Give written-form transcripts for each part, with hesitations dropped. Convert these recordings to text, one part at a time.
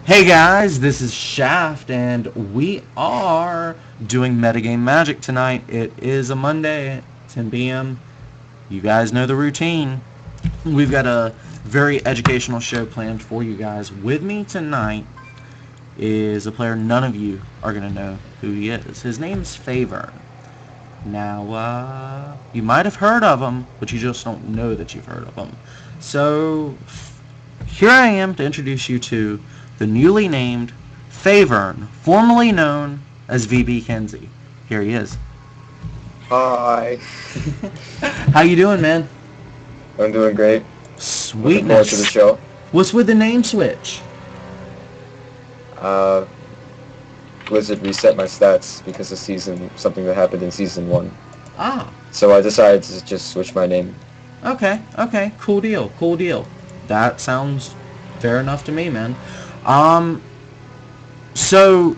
Hey guys, this is Shaft, and we are doing Metagame Magic tonight. It is a Monday, 10 p.m. You guys know the routine. We've got a very educational show planned for you guys. With me tonight is a player none of you are going to know who he is. His name is FeyverN. Now, you might have heard of him, but you just don't know that you've heard of him. So, here I am to introduce you to the newly named FeyverN, formerly known as vPKenzy. Here he is. Hi. How you doing, man? I'm doing great. Looking forward to the Sweetness. show. What's with the name switch? Blizzard reset my stats because of something that happened in season 1. Ah, So I decided to just switch my name. okay. Cool deal. That sounds fair enough to me, man. So,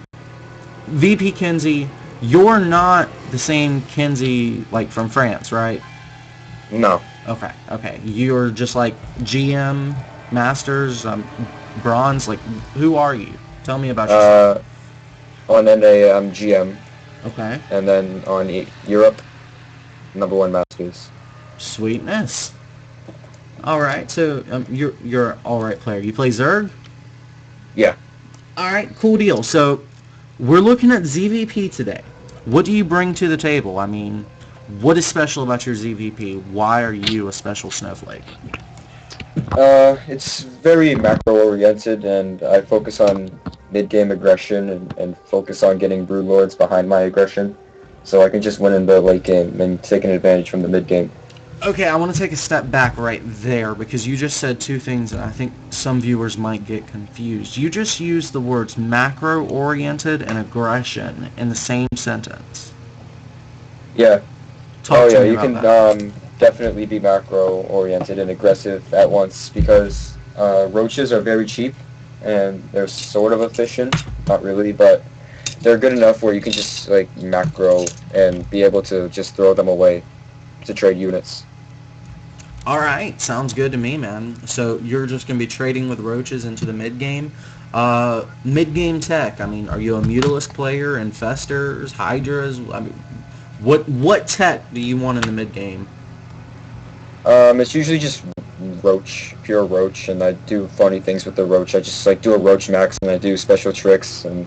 vPKenzy, you're not the same Kenzy, like, from France, right? No. Okay. You're just like GM, Masters, Bronze. Like, who are you? Tell me about yourself. On NA, I'm GM. Okay. And then on Europe, #1 Masters. Sweetness. All right. So you're an all right player. You play Zerg? Yeah. All right. Cool deal. So we're looking at ZvP today. What do you bring to the table? I mean, what is special about your ZvP? Why are you a special snowflake? It's very macro-oriented, and I focus on mid-game aggression and focus on getting Brood Lords behind my aggression, so I can just win in the late game and take an advantage from the mid-game. Okay, I want to take a step back right there because you just said two things that I think some viewers might get confused. You just used the words macro-oriented and aggression in the same sentence. Yeah. Talk to me You about can that. definitely be macro-oriented and aggressive at once because roaches are very cheap and they're sort of efficient, not really, but they're good enough where you can just like macro and be able to just throw them away to trade units. All right, sounds good to me, man. So you're just going to be trading with roaches into the mid-game. Mid-game tech, I mean, are you a Mutalisk player, Infestors, Hydras? I mean, what tech do you want in the mid-game? It's usually just roach, pure roach, and I do funny things with the roach. I just like do a roach max and I do special tricks and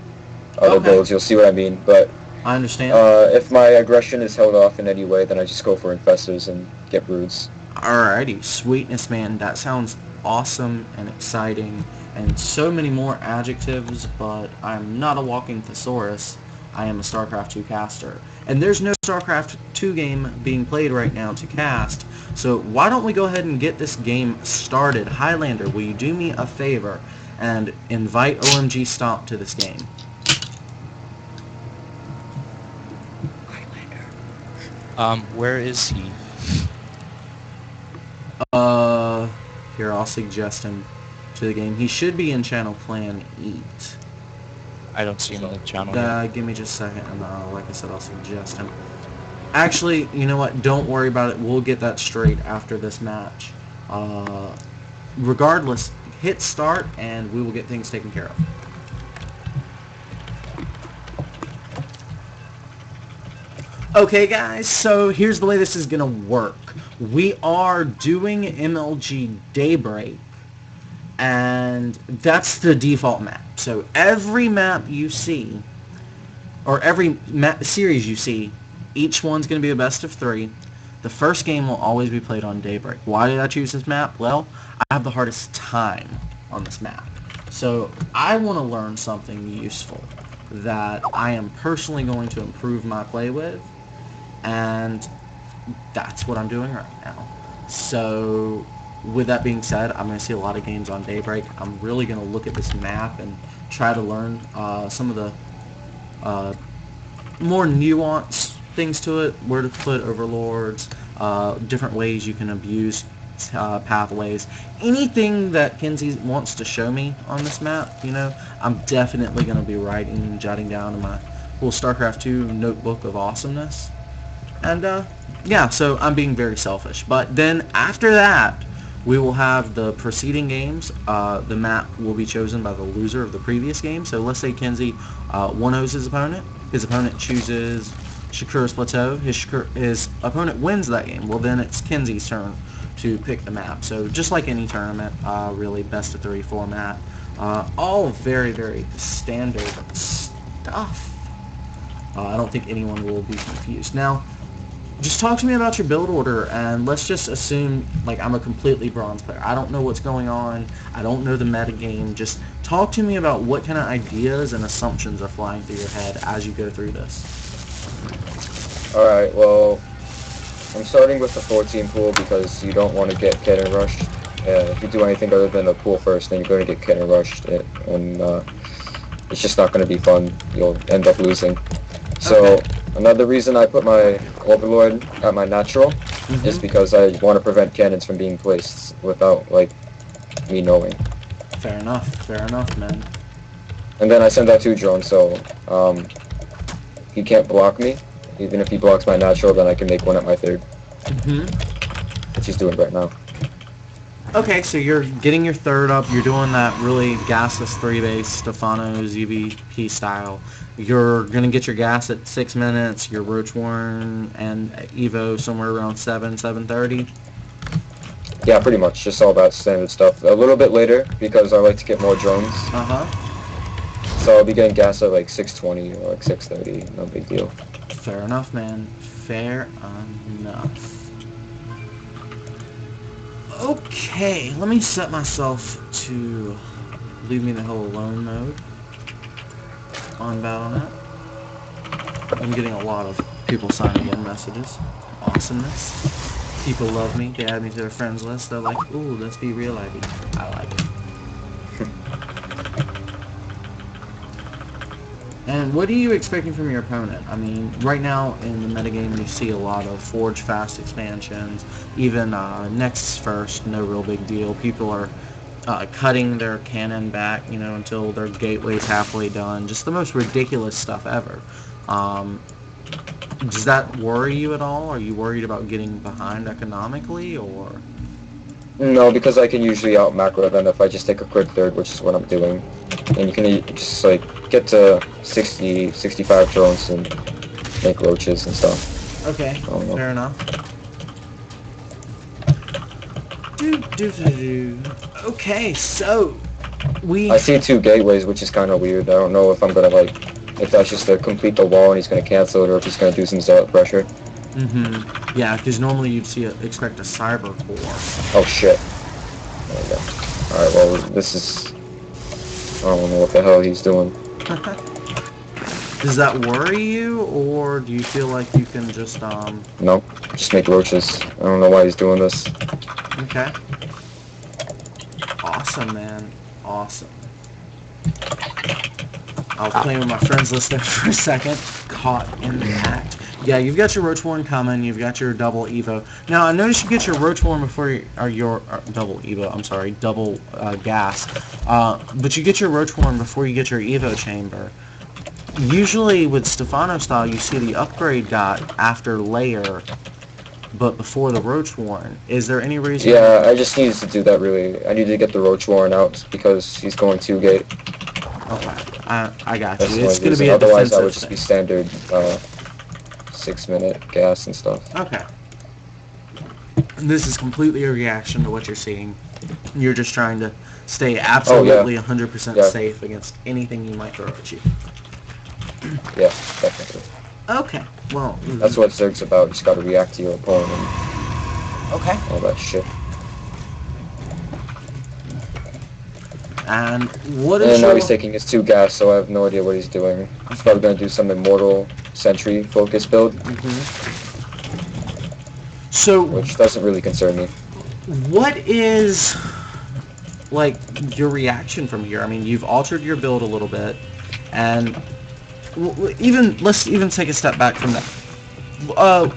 other Okay, builds. You'll see what I mean. But I understand. if my aggression is held off in any way, then I just go for infestors and get broods. Alrighty, sweetness, man. That sounds awesome and exciting, and so many more adjectives, but I'm not a walking thesaurus. I am a StarCraft 2 caster. And there's no StarCraft 2 game being played right now to cast, so why don't we go ahead and get this game started? Highlander, will you do me a favor and invite OMG Stomp to this game? Where is he? Here, I'll suggest him to the game. He should be in Channel Clan Eat. I don't see him in the channel yet. Give me just a second, and like I said, I'll suggest him. Actually, you know what? Don't worry about it. We'll get that straight after this match. Regardless, hit start, and we will get things taken care of. Okay, guys, so here's the way this is going to work. We are doing MLG Daybreak, and that's the default map. So every map you see, or every series you see, each one's going to be a best of 3. The first game will always be played on Daybreak. Why did I choose this map? Well, I have the hardest time on this map. So I want to learn something useful that I am personally going to improve my play with, and that's what I'm doing right now. So with that being said, I'm going to see a lot of games on Daybreak. I'm really going to look at this map and try to learn some of the more nuanced things to it, where to put overlords, different ways you can abuse pathways. Anything that Kenzy wants to show me on this map, you know, I'm definitely going to be writing and jotting down in my little StarCraft 2 notebook of awesomeness. And yeah, so I'm being very selfish. But then after that, We will have the preceding games. The map will be chosen by the loser of the previous game. So let's say Kenzy 1-0s his opponent. His opponent chooses Shakura's Plateau. His opponent wins that game. Well, then it's Kenzy's turn to pick the map. So just like any tournament, really best of 3 format. All very, very standard stuff. I don't think anyone will be confused. Now, just talk to me about your build order, and let's just assume, like, I'm a completely bronze player. I don't know what's going on. I don't know the metagame. Just talk to me about what kind of ideas and assumptions are flying through your head as you go through this. Alright, well, I'm starting with the 14 pool because you don't want to get cannon rushed. If you do anything other than a pool first, then you're going to get cannon rushed, and it's just not going to be fun. You'll end up losing. So, Okay. Another reason I put my Overlord at my natural is because I want to prevent cannons from being placed without, like, me knowing. Fair enough, man. And then I send out 2 drones, so he can't block me. Even if he blocks my natural, then I can make 1 at my 3rd. Which he's doing right now. Okay, so you're getting your 3rd up. You're doing that really gasless 3-base Stefano ZvP style. You're going to get your gas at 6 minutes, your Roach Warren and Evo somewhere around 7:30. Yeah, pretty much. Just all that standard stuff. A little bit later, because I like to get more drones. So I'll be getting gas at like 6:20 or like 6:30. No big deal. Fair enough, man. Fair enough. Okay, let me set myself to leave me the hell alone mode on Battle.net. I'm getting a lot of people signing in messages. Awesomeness. People love me. They add me to their friends list. They're like, ooh, let's be real ID. I like it. And what are you expecting from your opponent? I mean, right now in the metagame you see a lot of Forge Fast expansions, even Nexus First, no real big deal. People are cutting their cannon back, you know, until their gateway's halfway done. Just the most ridiculous stuff ever. Does that worry you at all? Are you worried about getting behind economically, or? No, because I can usually out macro them if I just take a quick 3rd, which is what I'm doing. And you can just like get to 60, 65 drones and make roaches and stuff. Okay, fair enough. Okay, so I see 2 gateways, which is kind of weird. I don't know if I'm gonna like, if that's just to complete the wall and he's gonna cancel it, or if he's gonna do some zealot pressure. Yeah, because normally you'd expect a Cybercore. Oh shit. There we go. Alright, well, this is... I don't know what the hell he's doing. Does that worry you, or do you feel like you can just, No, just make roaches. I don't know why he's doing this. Okay. Awesome, man. Awesome. I was playing with my friends list there for a second. Caught in the act. Yeah, you've got your Roach Warren coming. You've got your double Evo. Now, I noticed you get your Roach Warren before your double Evo. I'm sorry, double gas. But you get your Roach Warren before you get your Evo chamber. Usually with Stefano style, you see the upgrade got after layer, but before the Roach Warren. Is there any reason? Yeah, I just needed to do that really. I needed to get the Roach Warren out because he's going 2 gate. Okay, I got That's you. the It's only going to reason. be a Otherwise, defensive I would just be standard 6-minute gas and stuff. Okay. This is completely a reaction to what you're seeing. You're just trying to stay absolutely 100% safe against anything you might throw at you. Yeah, definitely. Okay, well... That's what Zerg's about. You just gotta react to your opponent and all that shit. And what is And now he's taking his 2 gas, so I have no idea what he's doing. He's probably gonna do some Immortal Sentry focus build. So... which doesn't really concern me. What is, like, your reaction from here? I mean, you've altered your build a little bit, and... let's even take a step back from that.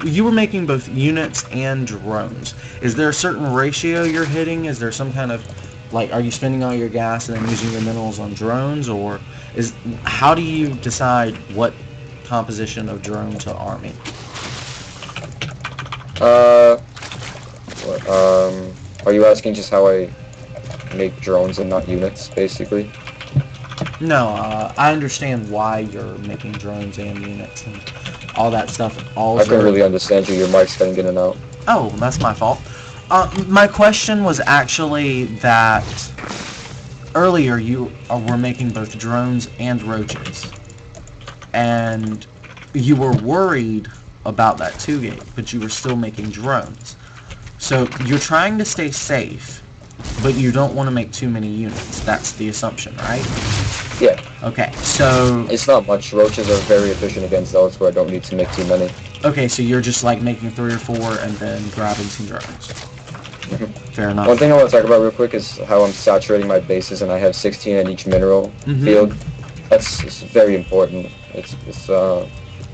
You were making both units and drones. Is there a certain ratio you're hitting? Is there some kind of, like, are you spending all your gas and then using your minerals on drones, or how do you decide what composition of drone to army? Are you asking just how I make drones and not units, basically? No, I understand why you're making drones and units and all that stuff. I couldn't really understand you. Your mic's cutting in and out. Oh, that's my fault. My question was actually that earlier you were making both drones and roaches, and you were worried about that 2-gate, but you were still making drones. So you're trying to stay safe, but you don't want to make too many units. That's the assumption, right? Yeah. Okay, so... It's not much. Roaches are very efficient against those where I don't need to make too many. Okay, so you're just like making 3 or 4 and then grabbing some drones. Fair enough. One thing I want to talk about real quick is how I'm saturating my bases and I have 16 in each mineral field. It's very important.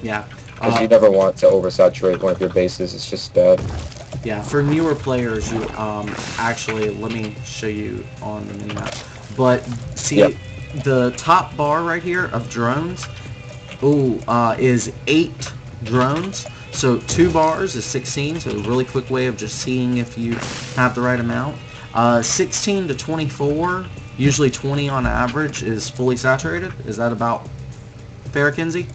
Yeah. Because you never want to oversaturate one of your bases. It's just bad. Yeah, for newer players, you actually, let me show you on the mini-map. But see, the top bar right here of drones, is 8 drones. So 2 bars is 16, so a really quick way of just seeing if you have the right amount. 16 to 24, usually 20 on average, is fully saturated. Is that about fair, Kenzy?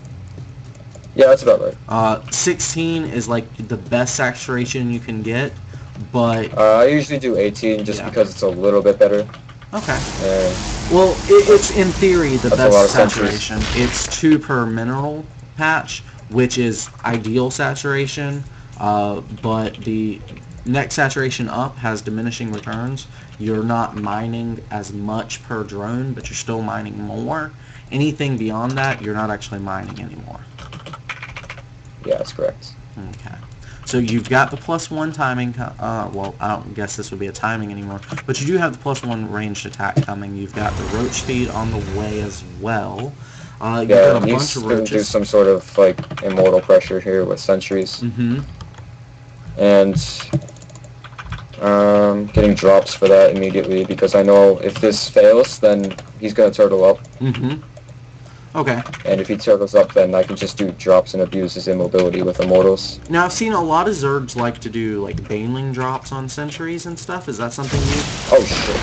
Yeah, that's about right. 16 is like the best saturation you can get, but... I usually do 18 just because it's a little bit better. Okay. Well, it's in theory the best saturation. It's 2 per mineral patch, which is ideal saturation, but the next saturation up has diminishing returns. You're not mining as much per drone, but you're still mining more. Anything beyond that, you're not actually mining anymore. Yeah, that's correct. Okay. So you've got the +1 timing, well, I don't guess this would be a timing anymore, but you do have the +1 ranged attack coming. You've got the roach feed on the way as well. You've got a bunch of roaches. Do some sort of, like, immortal pressure here with sentries. And getting drops for that immediately, because I know if this fails, then he's going to turtle up. Okay. And if he turtles up, then I can just do drops and abuse his immobility with immortals. Now, I've seen a lot of Zergs like to do, like, baneling drops on sentries and stuff. Is that something you... Oh, shit.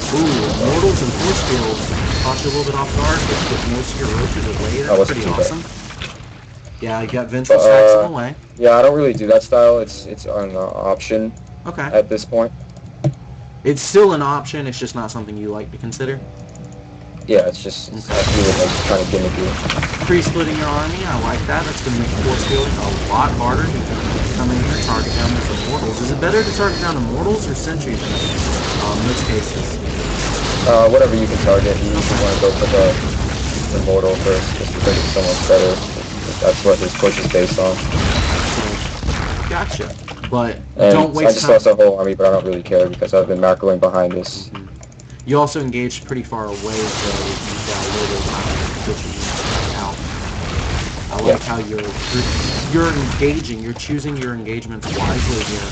Immortals and force fields caught you a little bit off guard, but get most of your roaches away. That's pretty awesome. Yeah, you got Vincent stacks on the way. Yeah, I don't really do that style. It's an option at this point. It's still an option, it's just not something you like to consider? Yeah, it's just, I feel like it's kind of gimmicky. Pre-splitting your army, I like that. That's going to make force fielding a lot harder. You can come in here and target down with immortals. Is it better to target down immortals or sentries in most cases? Whatever you can target. You usually want to go for the immortal first, just because it's so much better. That's what his push is based on. Gotcha. But and don't waste time. I just lost a whole army, but I don't really care because I've been macroing behind this. You also engaged pretty far away, so you've got a little bit of time to out. I like how you're engaging, you're choosing your engagements wisely here.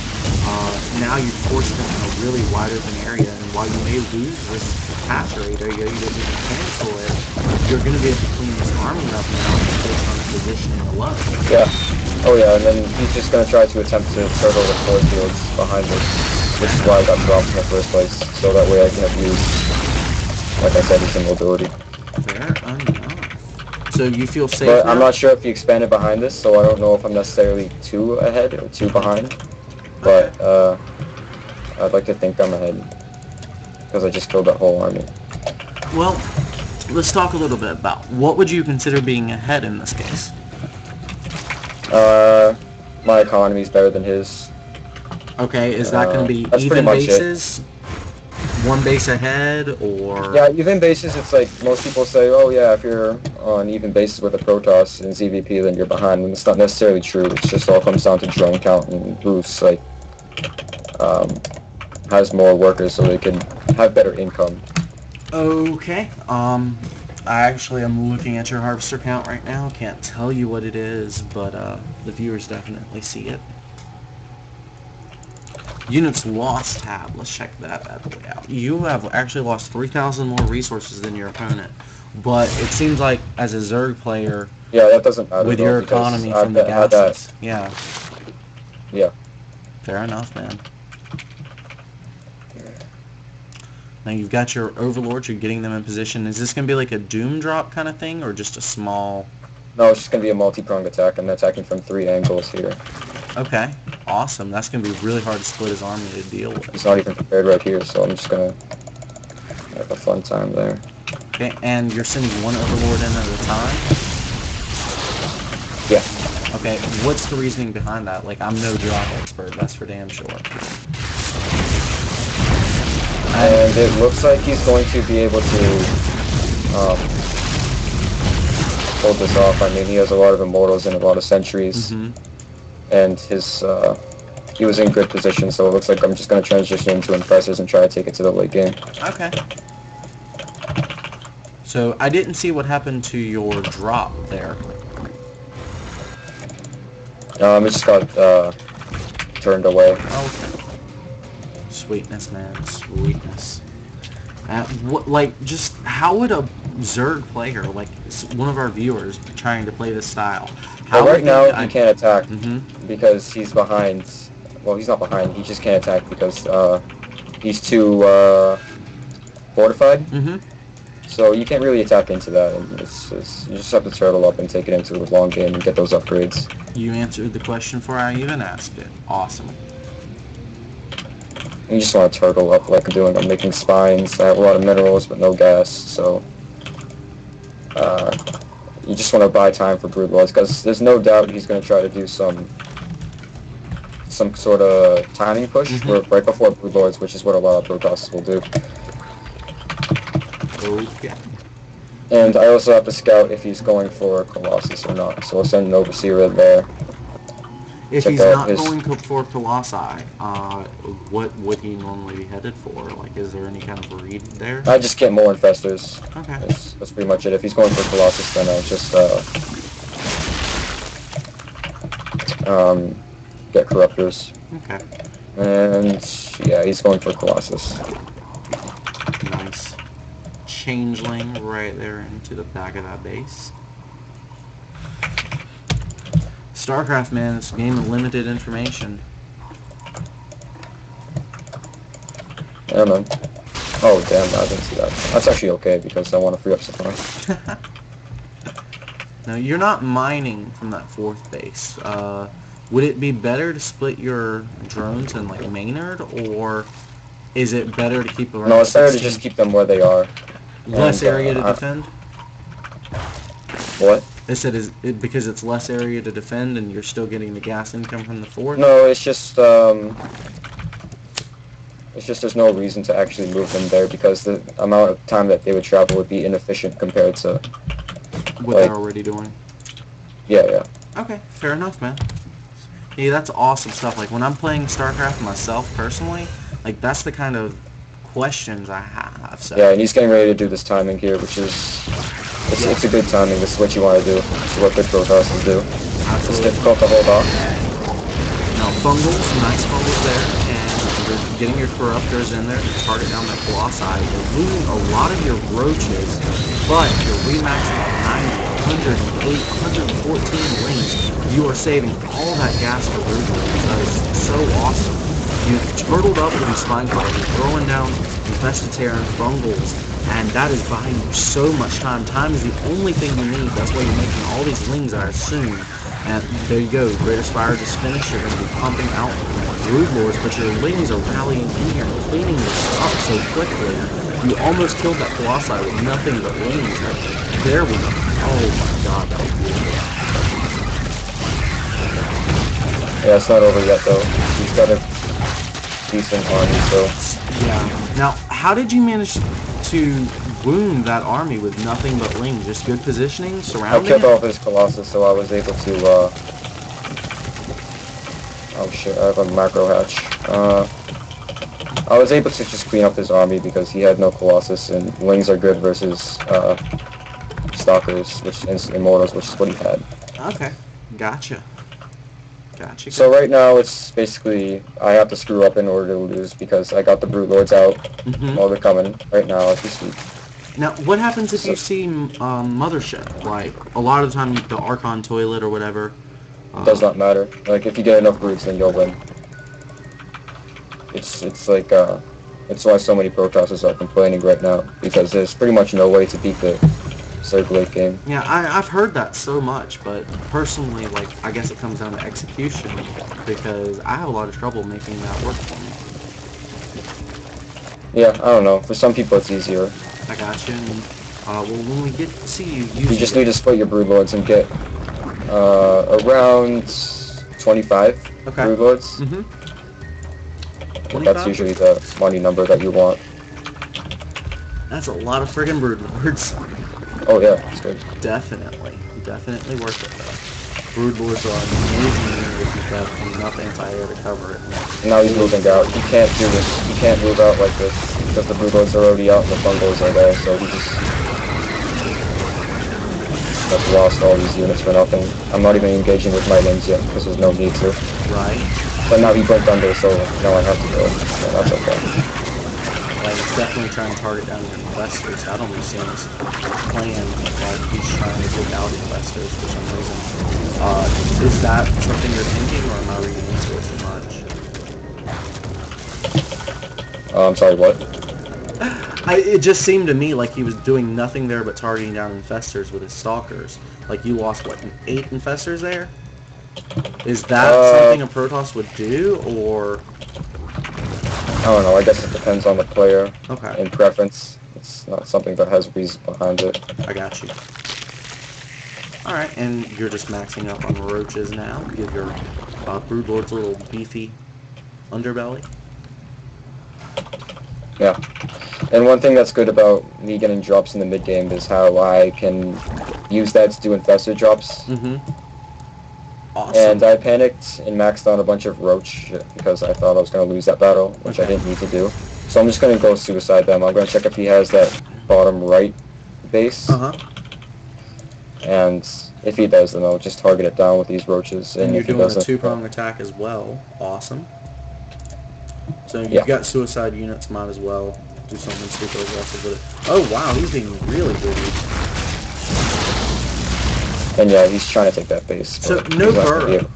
Now you've forced them in a really wide open area, and while you may lose this patch rate area, you don't need to cancel it, you're going to be able to clean this army up now based on the positioning alone. Yeah. Oh yeah, and then he's just going to try to attempt to turtle the force fields behind us. Which is why I got dropped in the first place, so that way I can abuse, like I said, his immobility. Fair enough. So you feel safe But now? I'm not sure if he expanded behind this, so I don't know if I'm necessarily 2 ahead or 2 behind. But I'd like to think I'm ahead, because I just killed that whole army. Well, let's talk a little bit about what would you consider being ahead in this case? My economy's better than his. Okay, is that going to be even bases? One base ahead, or...? Yeah, even bases, it's like, most people say, oh yeah, if you're on even bases with a Protoss in ZvP, then you're behind, and it's not necessarily true. It's just all comes down to drone count, and who's, like, has more workers so they can have better income. Okay, I actually am looking at your harvester count right now. Can't tell you what it is, but the viewers definitely see it. Units lost tab. Let's check that bad boy out. You have actually lost 3,000 more resources than your opponent, but it seems like as a Zerg player, yeah, that doesn't matter with your economy from the gases. Yeah. Yeah. Fair enough, man. Now you've got your overlords, you're getting them in position. Is this going to be like a doom drop kind of thing, or just a small... No, it's just going to be a multi-pronged attack. I'm attacking from 3 angles here. Okay, awesome. That's going to be really hard to split his army to deal with. He's not even prepared right here, so I'm just going to have a fun time there. Okay, and you're sending one overlord in at a time? Yeah. Okay, what's the reasoning behind that? Like, I'm no drop expert, that's for damn sure. And it looks like he's going to be able to hold this off. I mean, he has a lot of immortals and a lot of sentries, and his he was in good position, so it looks like I'm just going to transition into Infestors and try to take it to the late game. Okay. So, I didn't see what happened to your drop there. It just got turned away. Okay. Sweetness, man. Sweetness. What, like, just how would a Zerg player, like one of our viewers trying to play this style, well, right now he can't attack because he's behind. Well, he's not behind. He just can't attack because he's too fortified. So you can't really attack into that. And you just have to turtle up and take it into the long game and get those upgrades. You answered the question before I even asked it. Awesome. You just want to turtle up like I'm doing. I'm making spines. I have a lot of minerals but no gas, so you just want to buy time for Broodlords because there's no doubt he's going to try to do some sort of timing push right before Broodlords, which is what a lot of Protoss will do. Okay. And I also have to scout if he's going for Colossus or not, so I'll send an Overseer in there. If he's not going for Colossi, what would he normally be headed for? Like, is there any kind of read there? I just get more Infestors. Okay. That's pretty much it. If he's going for Colossus, then I'll just get Corruptors. Okay. And yeah, he's going for Colossus. Nice. Changeling right there into the back of that base. StarCraft, man, it's a game of limited information. Yeah, man. Oh, damn, I didn't see that. That's actually okay, because I want to free up supply. Now, you're not mining from that 4th base. Would it be better to split your drones in, like, Maynard, or is it better to keep around No, it's better to just keep them where they are. Less area to defend? What? I said, is it because it's less area to defend and you're still getting the gas income from the 4th? No, it's just there's no reason to actually move them there because the amount of time that they would travel would be inefficient compared to what they're already doing. Yeah. Okay, fair enough, man. Hey, that's awesome stuff. Like, when I'm playing StarCraft myself, personally, like, that's the kind of questions I have. So. Yeah, and he's getting ready to do this timing here, which is... It's a good timing. This is what you want to do. This is what good Protosses do. Absolutely. It's difficult to hold off. Now, fungals, nice fungals there, and you're getting your Corruptors in there to target down that Colossi. You're losing a lot of your roaches, but you're remaxing at 90, 108, 114 links. You are saving all that gas for Broodlords. That is so awesome. You've turtled up with these spine fire. You're throwing down Infestor and fungals, and that is buying you so much time. Time is the only thing you need. That's why you're making all these lings, I assume. And there you go. Greater Spire just finished. You're going to be pumping out Broodlords, but your lings are rallying in here and cleaning this up so quickly. You almost killed that Colossi with nothing but lings. There we go. Oh my god, that was beautiful. Yeah, it's not over yet, though. He's got a decent army, so... Yeah. Now, how did you manage to wound that army with nothing but lings? Just good positioning, surrounding I killed off his Colossus, so I was able to, oh shit, I have a macro hatch. I was able to just clean up his army because he had no Colossus, and lings are good versus, Stalkers, which Immortals, which is what he had. Okay. Gotcha. So right now it's basically I have to screw up in order to lose because I got the Broodlords out while they're coming right now as we speak. Now, what happens if you see Mothership? Like, a lot of the time the Archon Toilet or whatever. It does not matter. Like, if you get enough broods, then you'll win. It's like, It's why so many Protosses are complaining right now, because there's pretty much no way to beat the Circulate game. Yeah, I've heard that so much, but personally, like, I guess it comes down to execution, because I have a lot of trouble making that work for me. Yeah, I don't know. For some people it's easier. I got you, and, well, when we get to see you use You just need to split your Broodlords and get, around 25 Broodlords. Mm-hmm. That's usually the money number that you want. That's a lot of friggin' Broodlords. Oh yeah, it's good. Definitely worth it though. Broodlords are amazing if you've got enough anti-air to cover it. Now he's moving out. He can't do this. He can't move out like this because the Broodlords are already out and the Fungos are there, so he just lost all these units for nothing. I'm not even engaging with my limbs yet because there's no need to. Right. But now he broke under, so now I have to go. So that's okay. Like, it's definitely trying to target down your investors. I don't understand his plan, like he's trying to take out investors for some reason. Is that something you're thinking, or am I reading into it too much? I'm sorry, what? It just seemed to me like he was doing nothing there but targeting down infestors with his stalkers. Like, you lost, what, 8 infestors there? Is that something a Protoss would do, or... I don't know, I guess it depends on the player. Okay. In preference. It's not something that has reason behind it. I got you. Alright, and you're just maxing up on roaches now. Give your Broodlords a little beefy underbelly. Yeah. And one thing that's good about me getting drops in the mid-game is how I can use that to do infested drops. Mm-hmm. Awesome. And I panicked and maxed out a bunch of roach because I thought I was going to lose that battle, which I didn't need to do. So I'm just going to go suicide them. I'm going to check if he has that bottom right base. Uh-huh. And if he does, then I'll just target it down with these roaches. And you're if he doing a doesn't, two-prong attack as well. Awesome. So you've got suicide units, might as well do something super aggressive with it. Oh wow, he's being really greedy. And yeah, he's trying to take that base. So no burrow.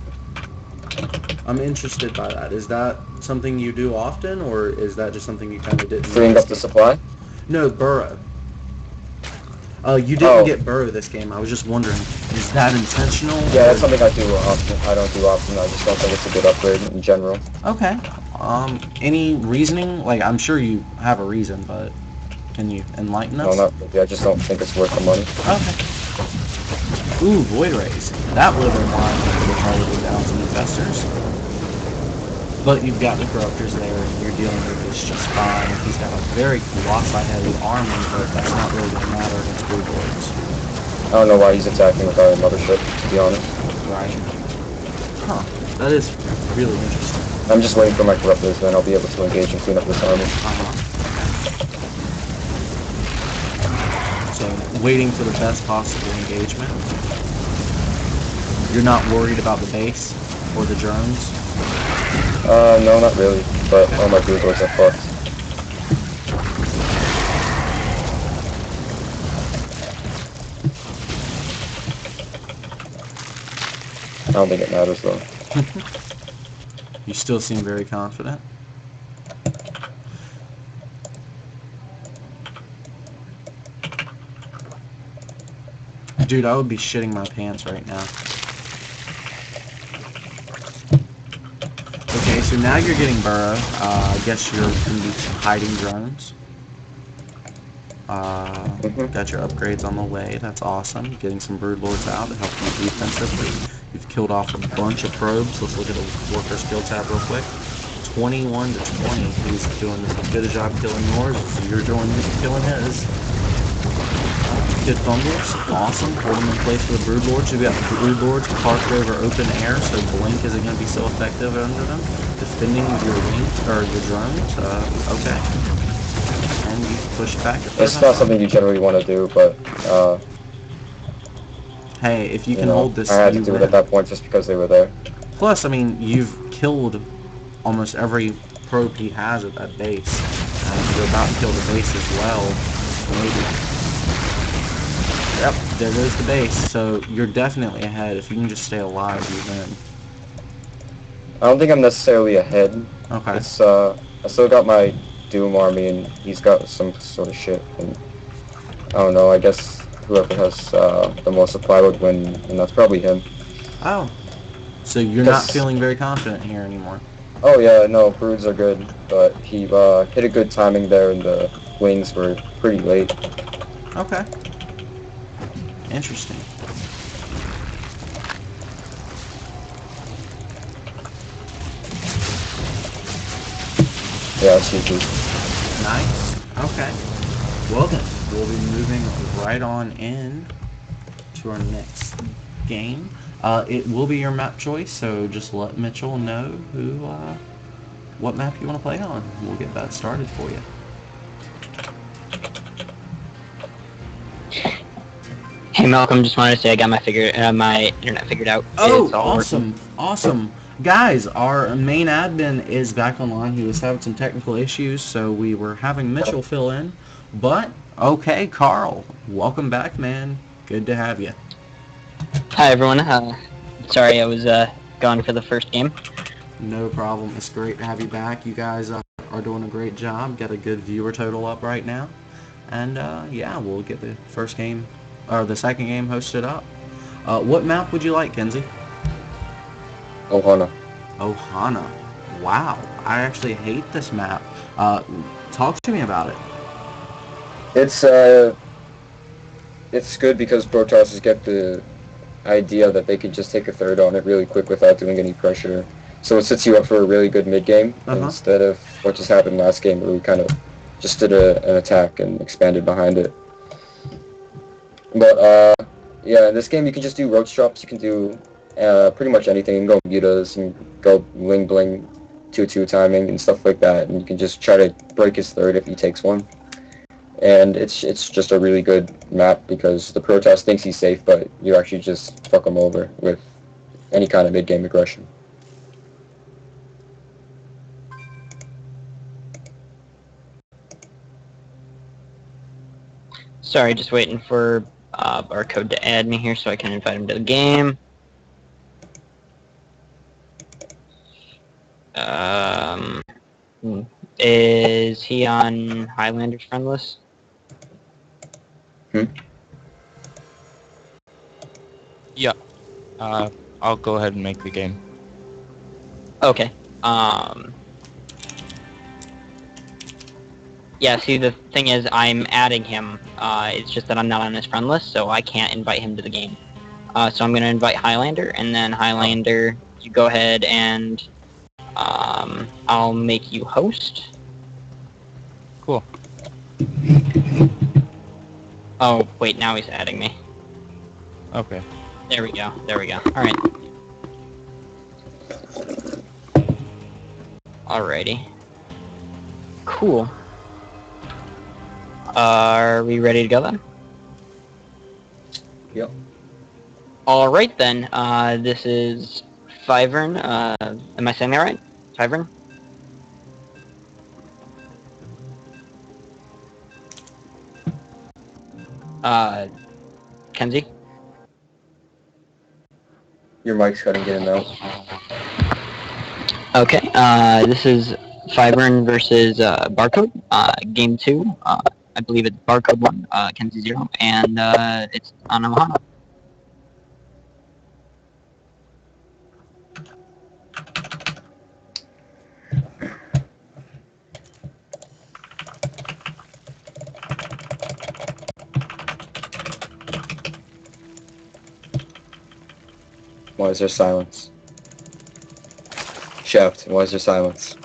I'm interested by that. Is that something you do often, or is that just something you kind of didn't? Freeing up the supply? No, burrow. You didn't get burrow this game. I was just wondering, is that intentional? Yeah, that's something I do often. I don't do often. I just don't think it's a good upgrade in general. Okay. Any reasoning? Like, I'm sure you have a reason, but can you enlighten us? No, not really. I just don't think it's worth the money. Okay. Ooh, Void Rays. That would have been why we're probably down some infestors. But you've got the Corruptors there, and you're dealing with this just fine. He's got a very Colossi-heavy army, but that's not really going to matter against Broodlords. I don't know why he's attacking with our mothership, to be honest. Right. Huh. That is really interesting. I'm just waiting for my Corruptors, then I'll be able to engage and clean up this army. So, waiting for the best possible engagement. You're not worried about the base or the drones? No, not really. But all my Broodlords are fucked. I don't think it matters, though. You still seem very confident. Dude, I would be shitting my pants right now. Okay, so now you're getting burrow. I guess you're going to be hiding drones. Got your upgrades on the way. That's awesome. Getting some Broodlords out to help you defensively. You've killed off a bunch of probes. Let's look at the worker skill tab real quick. 21 to 20. He's doing as good a job killing yours as you're doing killing his. Good fumbles. Awesome. Hold them in place for the Broodlords. You've got the Broodlords parked over open air, so Blink isn't going to be so effective under them. Defending your wings, or your drones. Okay. And you push back. It's not something you generally want to do, but, hey, if you can hold this, I had to do it at that point just because they were there. Plus, I mean, you've killed almost every probe he has at that base. You're about to kill the base as well. Maybe. Yep, there goes the base. So you're definitely ahead. If you can just stay alive, you win. I don't think I'm necessarily ahead. Okay. It's, I still got my Doom army, and he's got some sort of shit. And I don't know. I guess whoever has the most supply would win, and that's probably him. Oh, so you're not feeling very confident here anymore. Oh yeah, no, broods are good, but he hit a good timing there, and the wings were pretty late. Okay. Interesting. Yeah, it's GG. Nice. Okay. Well then, we'll be moving right on in to our next game. It will be your map choice, so just let Mitchell know what map you want to play on. We'll get that started for you. Hey Malcolm, just wanted to say I got my internet figured out. Oh, awesome, awesome. Guys, our main admin is back online. He was having some technical issues, so we were having Mitchell fill in. But, okay, Carl, welcome back, man. Good to have you. Hi everyone, sorry I was gone for the first game. No problem. It's great to have you back. You guys are doing a great job. Got a good viewer total up right now. And, yeah, we'll get the first game, or the second game hosted up. What map would you like, Kenzy? Ohana. Ohana. Wow. I actually hate this map. Talk to me about it. It's good because Protosses get the idea that they can just take a third on it really quick without doing any pressure. So it sets you up for a really good mid game instead of what just happened last game where we kind of just did an attack and expanded behind it. But yeah, in this game you can just do roach drops. You can do pretty much anything. You can go mutas and go bling bling 2-2 timing and stuff like that, and you can just try to break his third if he takes one. And it's just a really good map because the Protoss thinks he's safe, but you actually just fuck him over with any kind of mid-game aggression. Sorry, just waiting for Barcode to add me here so I can invite him to the game. Is he on Highlander's friend list? Yeah. I'll go ahead and make the game. Okay. Yeah, see, the thing is, I'm adding him. It's just that I'm not on his friend list, so I can't invite him to the game. So I'm going to invite Highlander, and then Highlander, you go ahead and I'll make you host. Cool. Oh, wait, now he's adding me. Okay. There we go, there we go. Alright. Alrighty. Cool. Are we ready to go then? Yep. Alright then, this is FeyverN, am I saying that right? FeyverN? Kenzy? Your mic's cutting in and out. Okay, this is FeyverN versus Barcode, game 2. I believe it's Barcode 1, Kenzy 0, and it's on Ohana. Why is there silence? Shaft, why is there silence?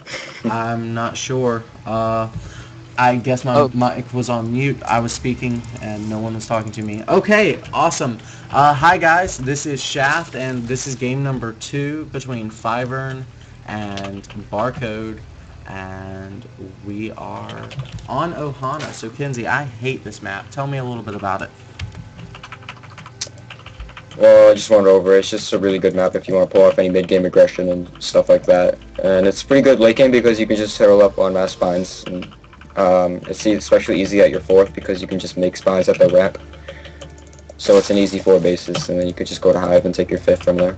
I'm not sure. I guess my mic was on mute. I was speaking and no one was talking to me. Okay, awesome. Hi guys, this is Shaft and this is game number 2 between FeyverN and Barcode, and we are on Ohana. So Kenzy, I hate this map. Tell me a little bit about it. Well, I just went over. It's just a really good map if you want to pull off any mid-game aggression and stuff like that. And it's pretty good late game because you can just settle up on mass spines. And it's especially easy at your 4th because you can just make spines at the ramp. So it's an easy 4 basis, and then you could just go to Hive and take your 5th from there.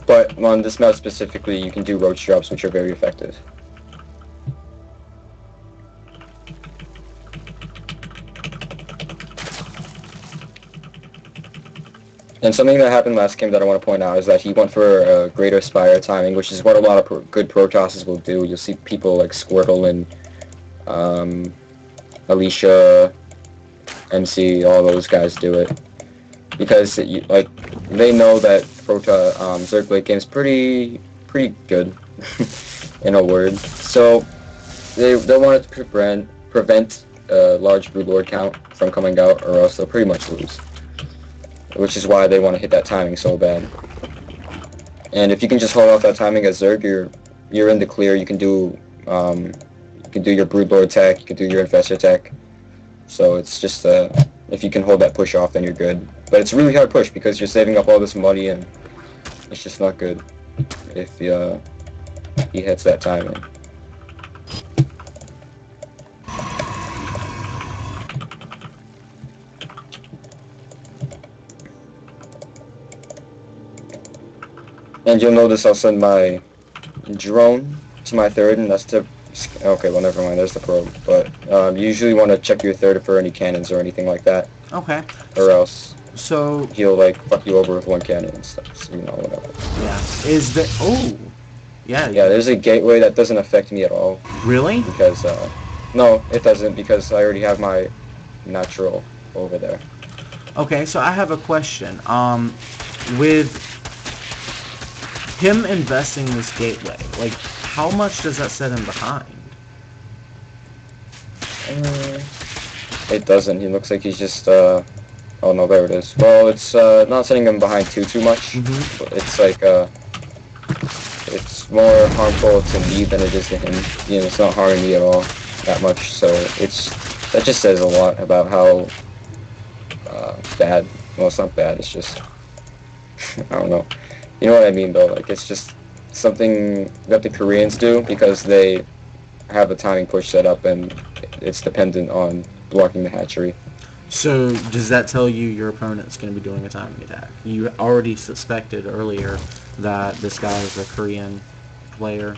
But on this map specifically, you can do roach drops, which are very effective. And something that happened last game that I want to point out is that he went for a greater Spire timing, which is what a lot of good Protosses will do. You'll see people like Squirtle and Alicia, MC, all those guys do it. Because they know that Zerg late game is pretty good, in a word. So they want to prevent a large Broodlord count from coming out, or else they'll pretty much lose. Which is why they want to hit that timing so bad. And if you can just hold off that timing as Zerg, you're in the clear. You can do your Broodlord tech, you can do your Infestor tech. So it's just if you can hold that push off, then you're good. But it's a really hard push because you're saving up all this money, and it's just not good if he hits that timing. And you'll notice I'll send my drone to my third, and that's to... Okay, well, never mind, there's the probe. But you usually want to check your third for any cannons or anything like that. Okay. Or else So... he'll, like, fuck you over with one cannon and stuff, so, whatever. Yeah. Is the... Oh! Yeah. Yeah, there's a gateway that doesn't affect me at all. Really? Because, no, it doesn't, because I already have my natural over there. Okay, so I have a question. With him investing this gateway, like, how much does that set him behind? It doesn't. He looks like he's just, oh no, there it is. Well, it's, not setting him behind too much. Mm-hmm. It's like, it's more harmful to me than it is to him. It's not harming me at all that much, so that just says a lot about how, bad, well, it's not bad, it's just, I don't know. You know what I mean, though? Like, it's just something that the Koreans do because they have a timing push set up and it's dependent on blocking the hatchery. So, does that tell you your opponent's going to be doing a timing attack? You already suspected earlier that this guy is a Korean player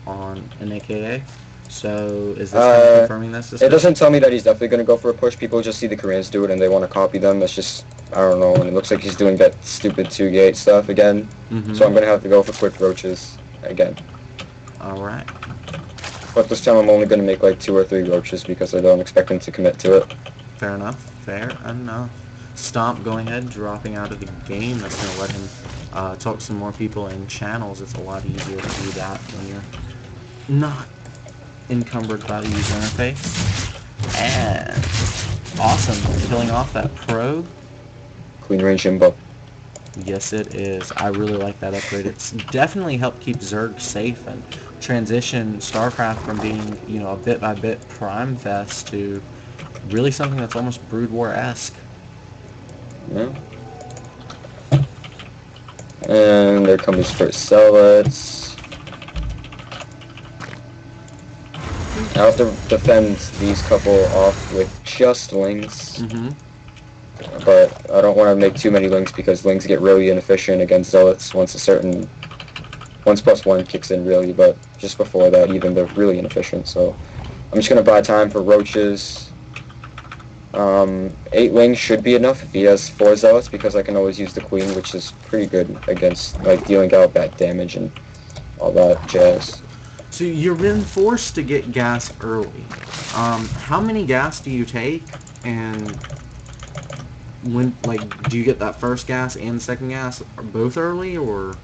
on an AKA. So, is this kind of confirming this? It doesn't tell me that he's definitely going to go for a push. People just see the Koreans do it and they want to copy them. That's just, I don't know, and it looks like he's doing that stupid 2-gate stuff again. Mm-hmm. So I'm going to have to go for quick roaches again. Alright. But this time I'm only going to make like 2 or 3 roaches because I don't expect him to commit to it. Fair enough. Fair enough. Stomp going ahead, dropping out of the game. That's going to let him talk to some more people in channels. It's a lot easier to do that when you're not encumbered by the user interface. And awesome. Killing off that probe. Clean range Jimbo. Yes, it is. I really like that upgrade. It's definitely helped keep Zerg safe and transition StarCraft from being, a bit-by-bit Prime Fest to really something that's almost Brood War-esque. Yeah. And there comes first zealots. I'll have to defend these couple off with just lings. Mm-hmm. But I don't want to make too many lings because lings get really inefficient against zealots once 1+1 kicks in really, but just before that even they're really inefficient, so I'm just going to buy time for roaches. 8 lings should be enough if he has 4 zealots because I can always use the queen, which is pretty good against dealing out bad damage and all that jazz. So you're being forced to get gas early. How many gas do you take, and when, do you get that first gas and second gas both early, or?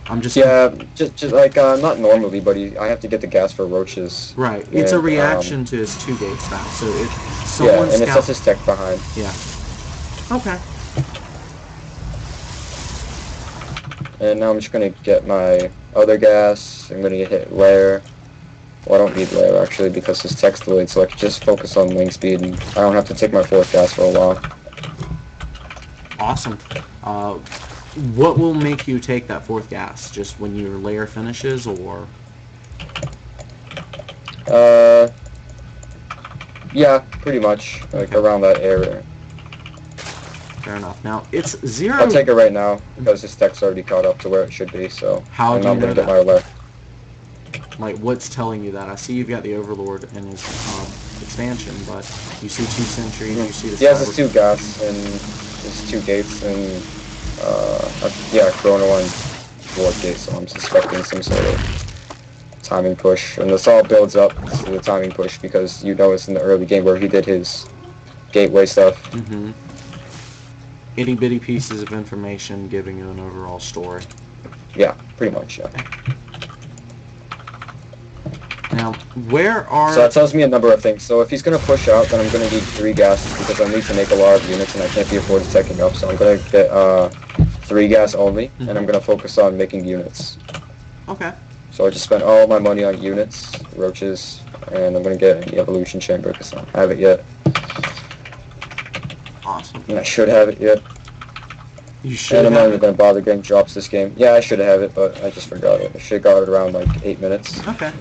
I'm just... Yeah, just not normally, but I have to get the gas for roaches. Right, it's a reaction to his 2-gate style, so if Yeah, someone and it sets his tech behind. Yeah. Okay. And now I'm just going to get my other gas. I'm going to hit lair. Well, I don't need lair, actually, because his tech's delayed, so I can just focus on wing speed, and I don't have to take my 4th gas for a while. Awesome. What will make you take that 4th gas? Just when your lair finishes, or? Yeah, pretty much. Around that area. Fair enough. Now, it's 0... I'll take it right now, because his tech's already caught up to where it should be, so How I'm do you not going know to get my lair. Like, what's telling you that? I see you've got the Overlord in his expansion, but you see 2 sentries, you see the He has his Cyber... 2 gas and his 2 gates and yeah, Corona 1 Ward gate, so I'm suspecting some sort of timing push. And this all builds up to the timing push because you noticed in the early game where he did his gateway stuff. Mm-hmm. Itty bitty pieces of information giving you an overall story. Yeah, pretty much, yeah. Now, where are... So that tells me a number of things. So if he's going to push out, then I'm going to need 3 gases because I need to make a lot of units and I can't be afforded to teching up. So I'm going to get 3 gas only, and I'm going to focus on making units. Okay. So I just spent all my money on units, roaches, and I'm going to get the evolution chamber because I don't have it yet. Awesome. And I should have it yet. You should And I'm not have even it. going to bother getting drops this game. Yeah, I should have it, but I just forgot it. I should have got it around like 8 minutes. Okay.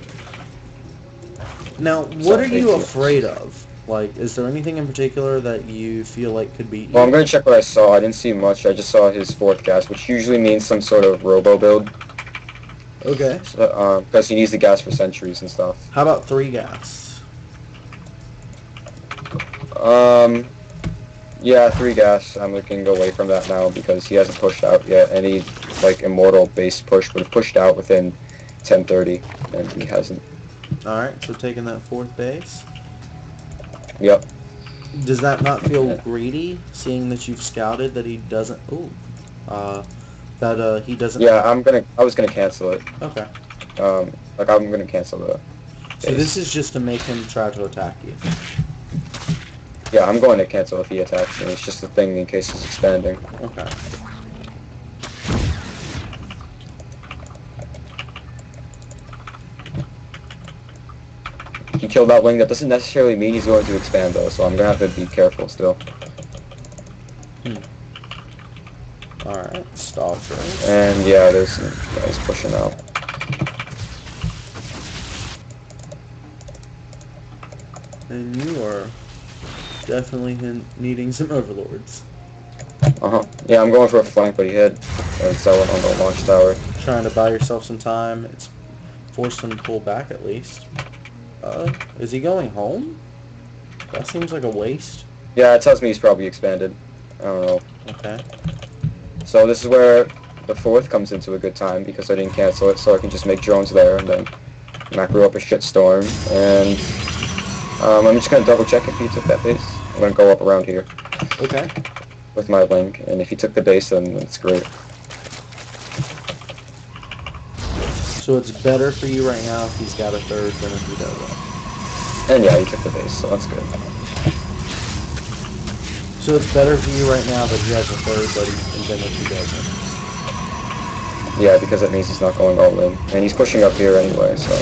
Now, what are you afraid of? Like, is there anything in particular that you feel like could be... Well, I'm going to check what I saw. I didn't see much. I just saw his 4th gas, which usually means some sort of robo build. Okay. So, because he needs the gas for sentries and stuff. How about 3 gas? Yeah, 3 gas. I'm looking away from that now because he hasn't pushed out yet. Any, like, immortal base push would have pushed out within 10:30, and he hasn't. Alright, so taking that 4th base. Yep. Does that not feel greedy, seeing that you've scouted that he doesn't... Ooh. He doesn't... Yeah, I was gonna cancel it. Okay. Like, I'm gonna cancel the base. So this is just to make him try to attack you. Yeah, I'm going to cancel if he attacks me. It's just a thing in case he's expanding. Okay. He killed that wing. That doesn't necessarily mean he's going to expand, though, so I'm going to have to be careful still. Alright, stalker. And yeah, there's some guys pushing out. And you are definitely needing some overlords. Yeah, I'm going for a flank, but he had someone on the launch tower. Trying to buy yourself some time. It's forced him to pull back at least. Is he going home? That seems like a waste. Yeah, it tells me he's probably expanded. I don't know. Okay. So this is where the 4th comes into a good time because I didn't cancel it, so I can just make drones there and then macro up a shitstorm. And I'm just going to double check if he took that base. I'm going to go up around here. Okay. With my link, and if he took the base, then it's great. So it's better for you right now if he's got a 3rd than if he doesn't. And yeah, he took the base, so that's good. So it's better for you right now that he has a 3rd than if he doesn't. Yeah, because that means he's not going all in. And he's pushing up here anyway, so...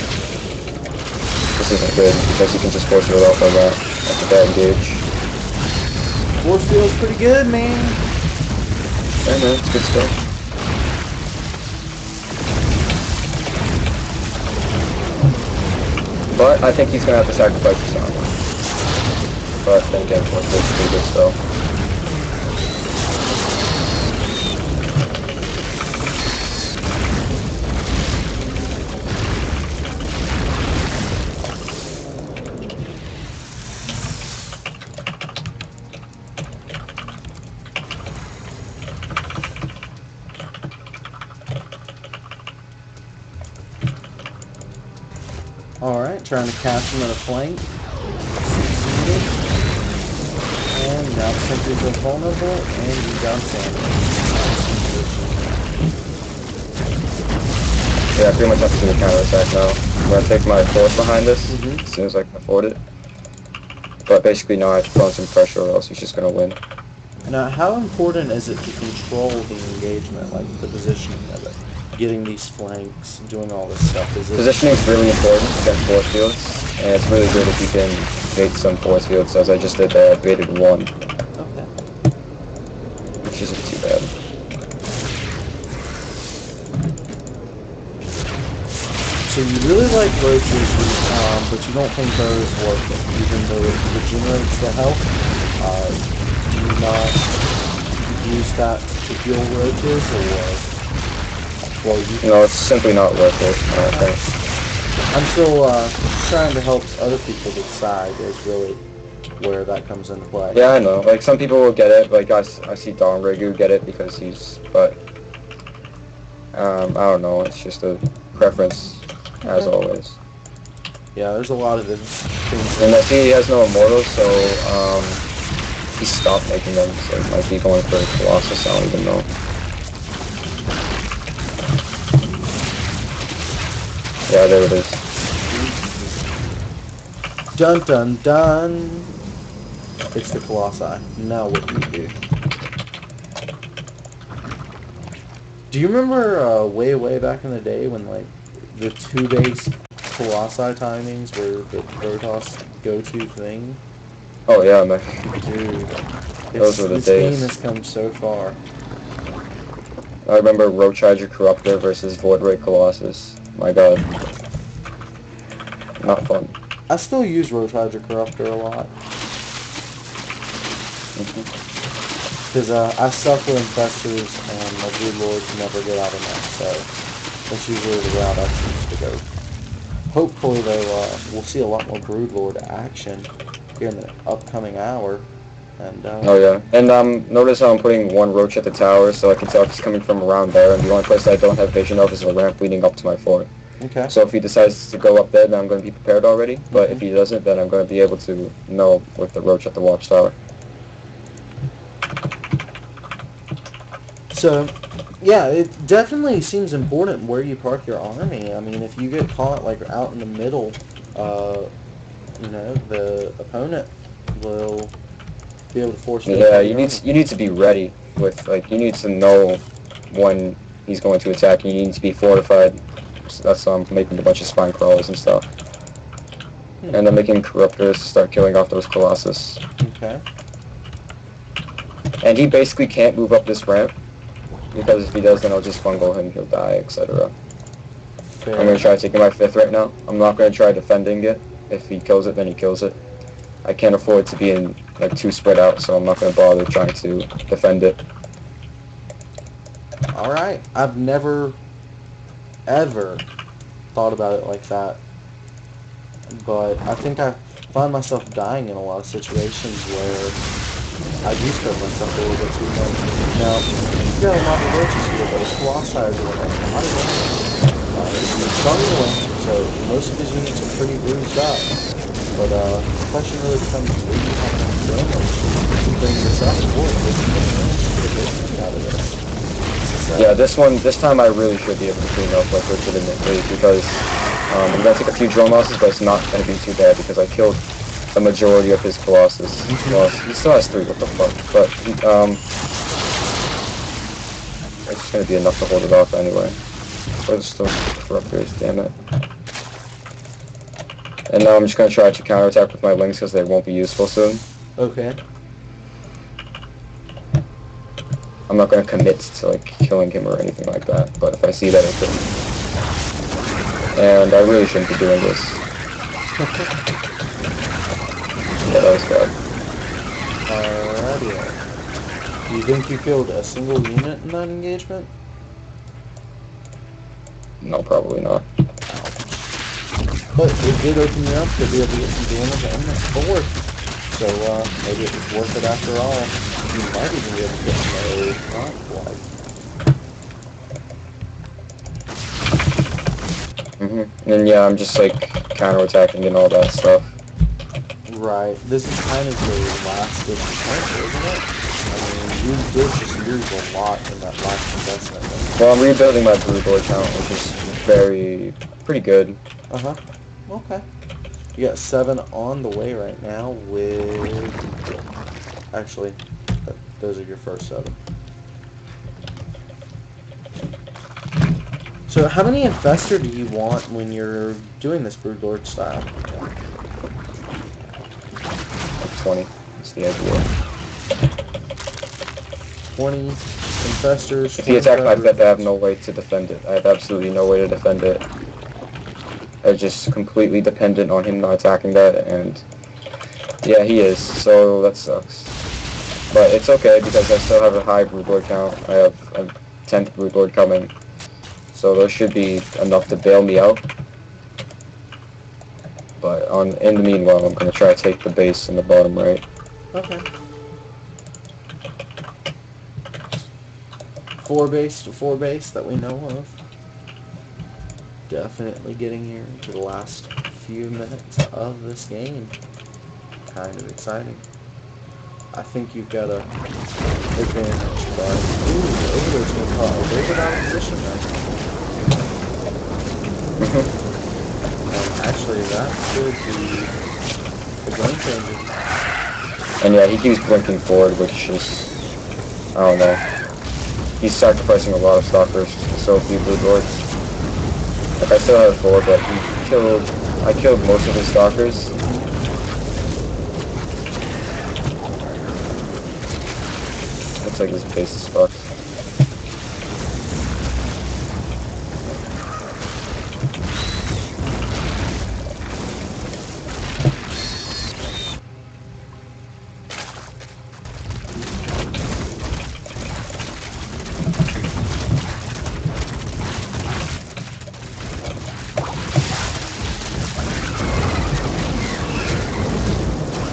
This isn't good, because he can just force it off like that. That's a bad engage. Force field's pretty good, man. Yeah, man, it's good stuff. But I think he's going to have to sacrifice his armor. But then again, force field's pretty good still. Alright, trying to catch him at a flank. And now the sentries are vulnerable, and you got sandwich. Yeah, I pretty much have to do a counterattack now. I'm going to take my force behind this Mhm. as soon as I can afford it. But basically now I have to put on some pressure or else he's just going to win. Now, how important is it to control the engagement, like the positioning of it? Getting these flanks, doing all this stuff. Is it... Positioning is really important against force fields, and it's really good if you can bait some force fields, as I just did there. I baited 1, Okay. which isn't too bad. So you really like roaches, but you don't think those work, even though it regenerates the health. Do you not use that to heal roaches, or... Well, you... No, it's simply not worth it, I don't think. I'm still trying to help other people decide is really where that comes into play. Yeah, I know. Like, some people will get it. Like, I see Don Regu get it because he's... But, I don't know. It's just a preference, as always. Yeah, there's a lot of different things. And I see he has no immortals, so, he stopped making them. So he might be going for Colossus. I don't even know. Yeah, there it is. Dun dun dun. It's the Colossi. Now what do you do? Do you remember way back in the day when like the 2-base Colossi timings were the Protoss go-to thing? Oh yeah, man. Dude, Those were the this days. game has come so far. I remember Roach Corruptor versus Void Ray Colossus. My god. Not fun. I still use Roach Corruptor a lot. Because I suck with Infestors and my Brood Lords never get out of that, so that's usually the route I choose to go. Hopefully though, we'll see a lot more Brood Lord action here in the upcoming hour. And Oh yeah. And notice how I'm putting one Roach at the tower so I can tell if he's coming from around there, and the only place I don't have vision of is a ramp leading up to my fort. okay. So if he decides to go up there, then I'm going to be prepared already. But if he doesn't, then I'm going to be able to know with the Roach at the watchtower. So, yeah, it definitely seems important where you park your army. I mean, if you get caught like out in the middle, you know, the opponent will be able to force. Yeah, you need to be ready with like you need to know when he's going to attack. You need to be fortified. So that's why I'm making a bunch of spine crawlers and stuff. And I'm making corruptors start killing off those Colossus. Okay. And he basically can't move up this ramp because if he does, then I'll just fungal him. He'll die, etc. I'm gonna try taking my 5th right now. I'm not gonna try defending it. If he kills it, then he kills it. I can't afford to be in like too spread out, so I'm not gonna bother trying to defend it. All right. I've never ever thought about it like that, but I think I find myself dying in a lot of situations where I do spread myself a little bit too much. Now, you got a lot of roaches here, but a Colossi is doing a lot of damage. He's starting to win, so most of his units are pretty bruised up. But the question really becomes, will you have enough damage to bring yourself forward? Will you get damage out of this? Yeah, this time I really should be able to clean up like legitimately because I'm gonna take a few drone losses, but it's not gonna be too bad because I killed the majority of his Colossus. Well, he still has 3, what the fuck? But it's just gonna be enough to hold it off anyway. Where's those corruptors? Damn it! And now I'm just gonna try to counterattack with my lings because they won't be useful soon. Okay. I'm not gonna commit to like killing him or anything like that, but if I see that it could. And I really shouldn't be doing this. Yeah, that was bad. Alrighty. Do you think you killed a single unit in that engagement? No, probably not. But it did open you up to be able to get some damage on the board. So maybe it was worth it after all. You might even be able to get some front flag. And yeah, I'm just like counterattacking and all that stuff. Right. This is kind of the last ditch attempt, isn't it? I mean, you did just lose a lot in that last investment. Well, I'm rebuilding my Broodlord account, which is pretty good. Uh-huh. Okay. You got 7 on the way right now with... Actually, those are your first 7. So how many Infestor do you want when you're doing this Broodlord style? Like 20. That's the idea. 20 Infestors. If he attacked my 5th, I have no way to defend it. I have absolutely no way to defend it. I'm just completely dependent on him not attacking that, and yeah, he is, so that sucks. But it's okay, because I still have a high Broodlord count. I have a 10th Broodlord coming, so those should be enough to bail me out. But in the meanwhile, I'm gonna try to take the base in the bottom right. Okay. 4-base to 4-base that we know of. Definitely getting here to the last few minutes of this game. Kind of exciting. I think you've got a advantage, but ooh, over there's gonna call a little bit out of position there. And actually, that could be a game changer. And yeah, he keeps blinking forward, which is, I don't know. He's sacrificing a lot of stalkers to so few blue doors. Like, I still have 4, but I killed most of his stalkers. Looks like his base is fucked.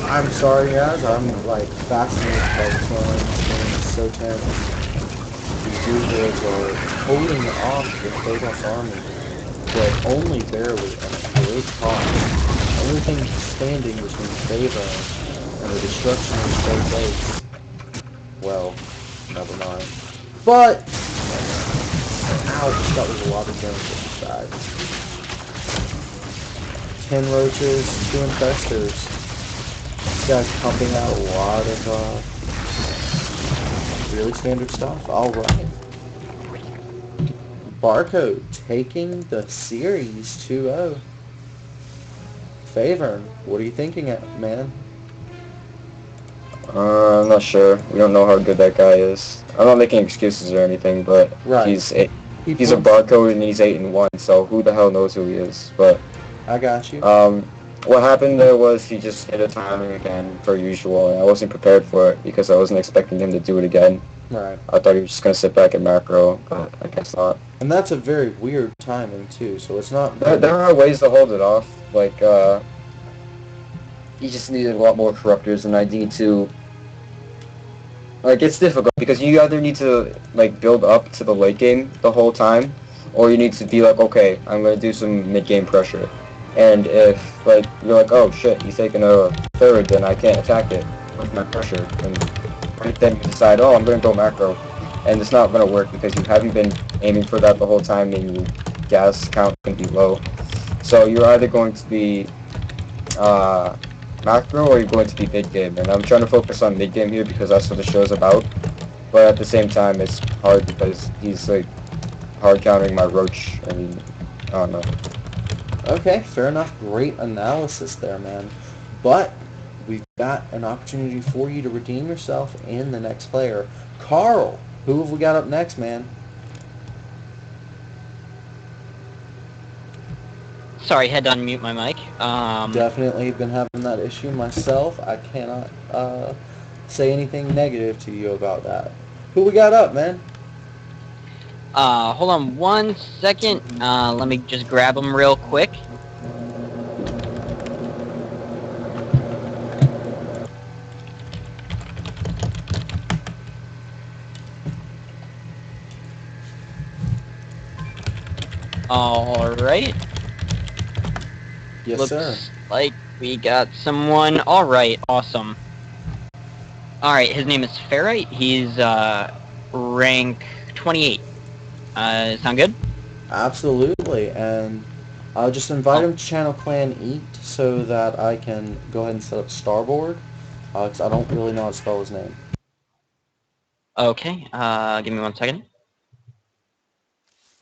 I'm sorry guys, I'm like fascinated by this one. It's so tense. These Googlers are holding off the Protoss army, but only barely and at great cost. The only thing standing between FeyverN and the destruction of their base. Well, never mind. But ouch, that was a lot of damage in fact. 10 roaches, 2 infestors. This guy's pumping out a lot of really standard stuff. Alright. Barcode taking the series 2-0. FeyverN, what are you thinking, man? I'm not sure. We don't know how good that guy is. I'm not making excuses or anything, but Right. he's a Barcode and he's 8-1, so who the hell knows who he is? But I got you. what happened there was he just hit a timing again, per usual, and I wasn't prepared for it because I wasn't expecting him to do it again. Right. I thought he was just going to sit back and macro, but I guess not. And that's a very weird timing, too, so it's not... There are ways to hold it off, like, he just needed a lot more corruptors, and I need to... Like, it's difficult, because you either need to, like, build up to the late game the whole time, or you need to be like, okay, I'm going to do some mid-game pressure. And if, like, you're like, oh shit, he's taking a third, then I can't attack it with my pressure. And right then you decide, oh, I'm going to go macro. And it's not going to work because you haven't been aiming for that the whole time and your gas count can be low. So you're either going to be macro or you're going to be mid-game. And I'm trying to focus on mid-game here because that's what the show's about. But at the same time, it's hard because he's, like, hard countering my roach. And I don't know. Okay, fair enough. Great analysis there, man. But we've got an opportunity for you to redeem yourself in the next player. Carl, who have we got up next, man? Sorry, had to unmute my mic. Definitely been having that issue myself. I cannot say anything negative to you about that. Who we got up, man? Hold on 1 second. Let me just grab him real quick. Alright. Yes, Looks sir. like we got someone. Alright, awesome. Alright, his name is Ferrite. He's, rank 28. Sound good? Absolutely, and I'll just invite him to channel Clan Eat so that I can go ahead and set up Starboard, because I don't really know how to spell his name. Okay, give me 1 second.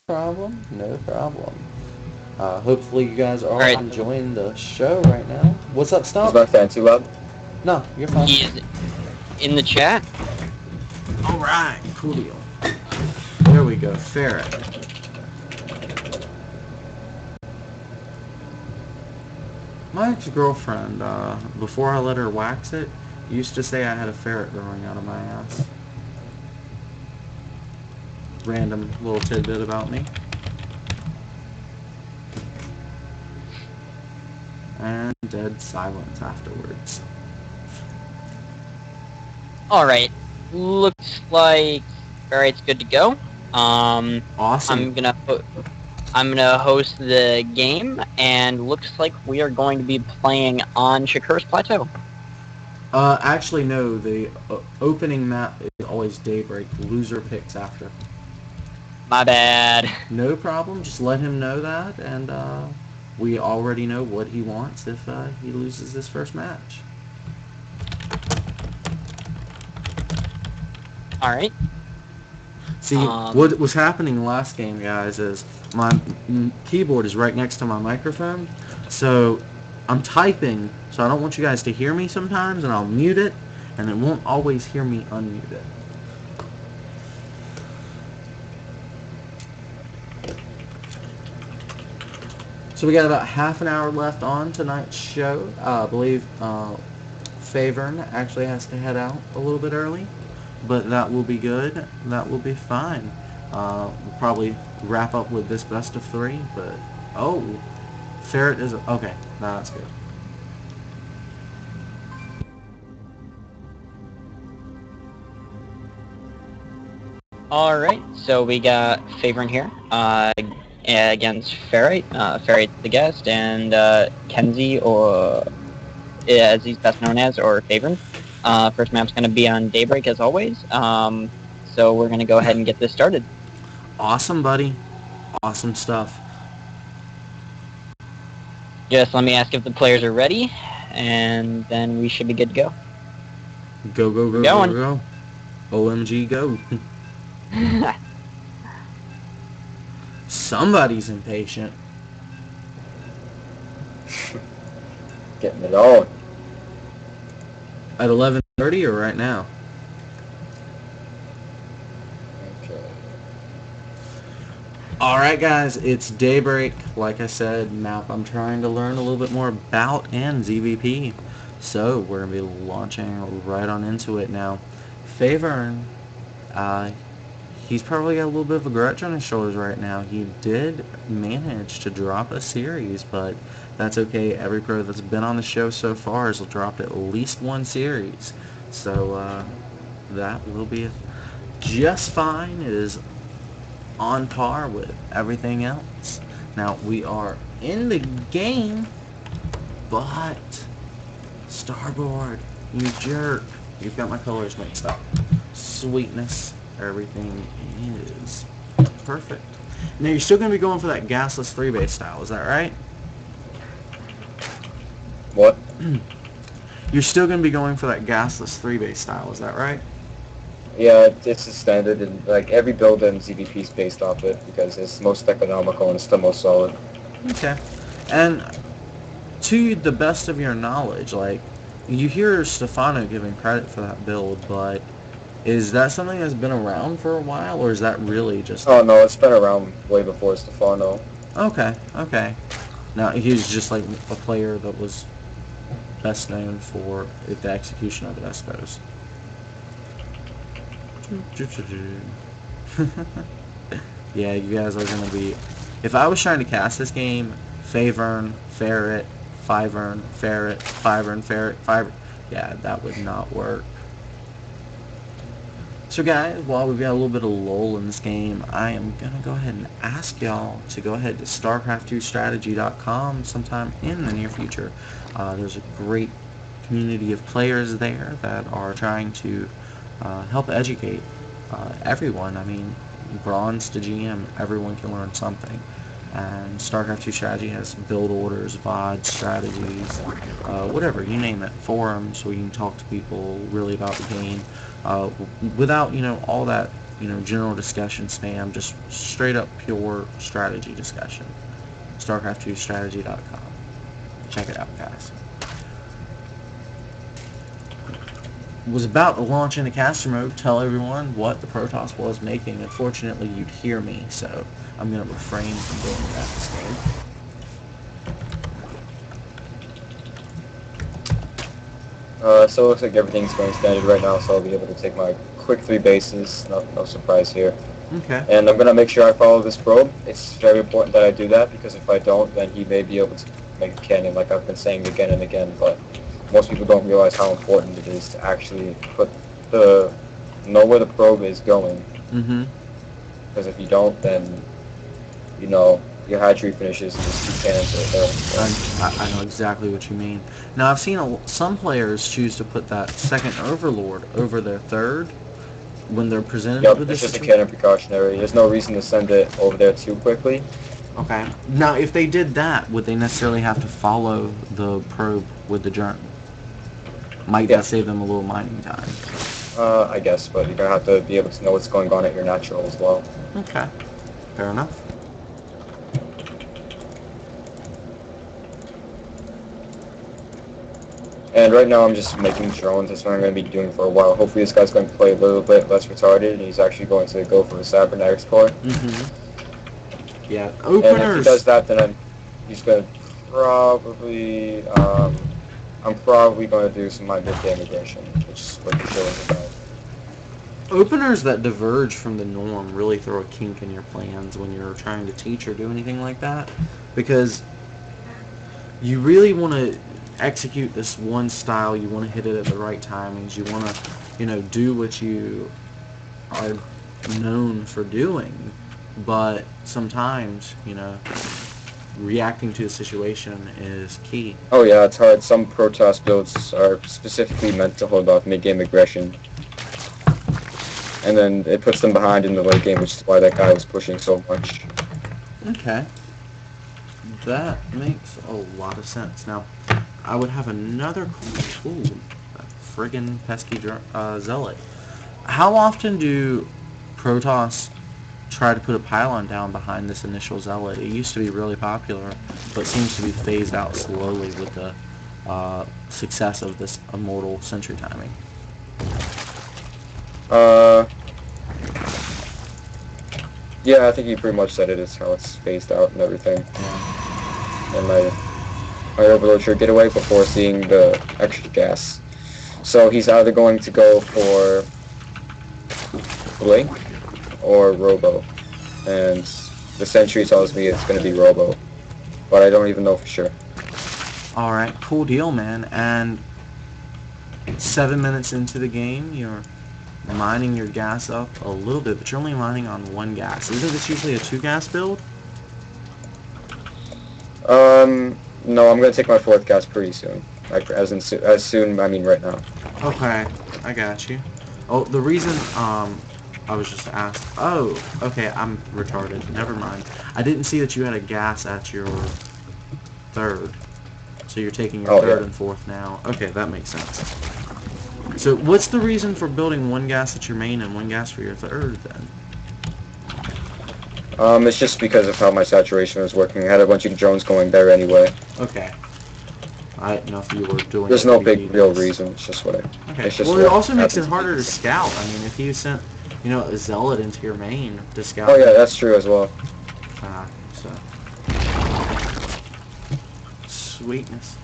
No problem. Hopefully you guys are Alright. enjoying the show right now. What's up, Is Stump? my fan too loud? No, you're fine. He is in the chat. Alright, cool deal. There we go, ferret. My ex-girlfriend, before I let her wax it, used to say I had a ferret growing out of my ass. Random little tidbit about me. and dead silence afterwards. Alright. Looks like Ferrite's good to go. Awesome. I'm gonna host the game, and looks like we are going to be playing on Shakur's Plateau. Actually, no. The opening map is always Daybreak. Loser picks after. My bad. No problem. Just let him know that, and we already know what he wants if he loses this first match. Alright. See, what was happening last game, guys, is my keyboard is right next to my microphone, so I'm typing, so I don't want you guys to hear me sometimes, and I'll mute it, and it won't always hear me unmute it. So we got about half an hour left on tonight's show. I believe FeyverN actually has to head out a little bit early, but that will be good. That will be fine. We'll probably wrap up with this best of 3, but oh, Ferret is okay. No, that's good. Alright, so we got FeyverN here against Ferrite. Ferrite's the guest, and Kenzy, or as he's best known as, or FeyverN. First map's going to be on Daybreak as always. So we're going to go ahead and get this started. Awesome, buddy. Awesome stuff. Just let me ask if the players are ready, and then we should be good to go. Go, go, go, Going. go, go. OMG, go. Somebody's impatient. Getting it on. At 11:30 or right now? Okay. Alright guys, it's Daybreak. Like I said, map I'm trying to learn a little bit more about and ZvP. So we're going to be launching right on into it now. FeyverN, he's probably got a little bit of a grudge on his shoulders right now. He did manage to drop a series, but that's okay. Every pro that's been on the show so far has dropped at least one series. So that will be just fine. It is on par with everything else. Now, we are in the game, but Starboard, you jerk. You've got my colors mixed up. Sweetness. Everything is perfect. Now, you're still going to be going for that gasless 3-base style, is that right? What? You're still going to be going for that gasless 3-base style, is that right? Yeah, it's a standard, and like every build in ZvP is based off it because it's most economical and it's the most solid. Okay. And to the best of your knowledge, like, you hear Stefano giving credit for that build, but is that something that's been around for a while, or is that really just... Oh no, it's been around way before Stefano. Okay, okay. Now, he was just like a player that was best known for the execution of it, I suppose. Yeah, you guys are going to be... If I was trying to cast this game, FeyverN, Ferret, FeyverN, Ferret, FeyverN, Ferret, FeyverN... Yeah, that would not work. So guys, while we've got a little bit of lull in this game, I am going to go ahead and ask y'all to go ahead to StarCraft2Strategy.com sometime in the near future. There's a great community of players there that are trying to help educate everyone. I mean, bronze to GM, everyone can learn something. And StarCraft 2 Strategy has build orders, VODs, strategies, whatever, you name it, forums where you can talk to people really about the game without, all that, general discussion spam, just straight up pure strategy discussion. StarCraft2Strategy.com. Check it out, guys. Was about to launch into caster mode, tell everyone what the Protoss was making. Unfortunately, you'd hear me, so I'm going to refrain from doing that instead. So it looks like everything's going standard right now, so I'll be able to take my quick 3 bases. No surprise here. Okay. And I'm going to make sure I follow this probe. It's very important that I do that, because if I don't, then he may be able to make a cannon, like I've been saying again and again, but most people don't realize how important it is to actually know where the probe is going. Mm-hmm. Because if you don't, then, you know, your hatchery finishes and just two cannons right there. So. I know exactly what you mean. Now, I've seen some players choose to put that second Overlord over their third when they're presented Yep, with it's this just a cannon precautionary. There's no reason to send it over there too quickly. Okay. Now, if they did that, would they necessarily have to follow the probe with the journal? Might that save them a little mining time? I guess, but you're gonna have to be able to know what's going on at your natural as well. Okay. Fair enough. And right now I'm just making drones. That's what I'm going to be doing for a while. Hopefully this guy's going to play a little bit less retarded, and he's actually going to go for a cybernetics core. Mm-hmm. Yeah. And if he Openers. does that, then he's going to probably... I'm probably going to do some mid-game aggression, which is what the show is about. Openers that diverge from the norm really throw a kink in your plans when you're trying to teach or do anything like that, because you really want to execute this one style. You want to hit it at the right timings. You want to, you know, do what you are known for doing, but sometimes, you know, reacting to a situation is key. Oh yeah, it's hard. Some Protoss builds are specifically meant to hold off mid-game aggression. And then it puts them behind in the late game, which is why that guy was pushing so much. Okay. That makes a lot of sense. Now, I would have another cool, that friggin' pesky zealot. How often do Protoss try to put a pylon down behind this initial zealot? It used to be really popular, but seems to be phased out slowly with the success of this immortal sentry timing. Yeah, I think you pretty much said it. It's how it's phased out and everything. And my overload should get away before seeing the extra gas. So he's either going to go for Blink or Robo. And the sentry tells me it's going to be Robo. But I don't even know for sure. Alright, cool deal, man. And 7 minutes into the game, you're mining your gas up a little bit, but you're only mining on one gas. Isn't this usually a 2-gas build? No, I'm gonna take my 4th gas pretty soon. Like, as soon, I mean right now. Okay, I got you. Oh, the reason, I was just asked, oh, okay, I'm retarded, never mind. I didn't see that you had a gas at your 3rd. So you're taking your 3rd and 4th now. Okay, that makes sense. So what's the reason for building one gas at your main and one gas for your 3rd then? It's just because of how my saturation was working. I had a bunch of drones going there anyway. Okay. I didn't know if you were doing... There's no big real reason. It's just what I... Okay. It's just well, it also makes it happens. harder to scout. I mean, if you sent, you know, a zealot into your main to scout... Oh yeah, that's true as well. So... Sweetness.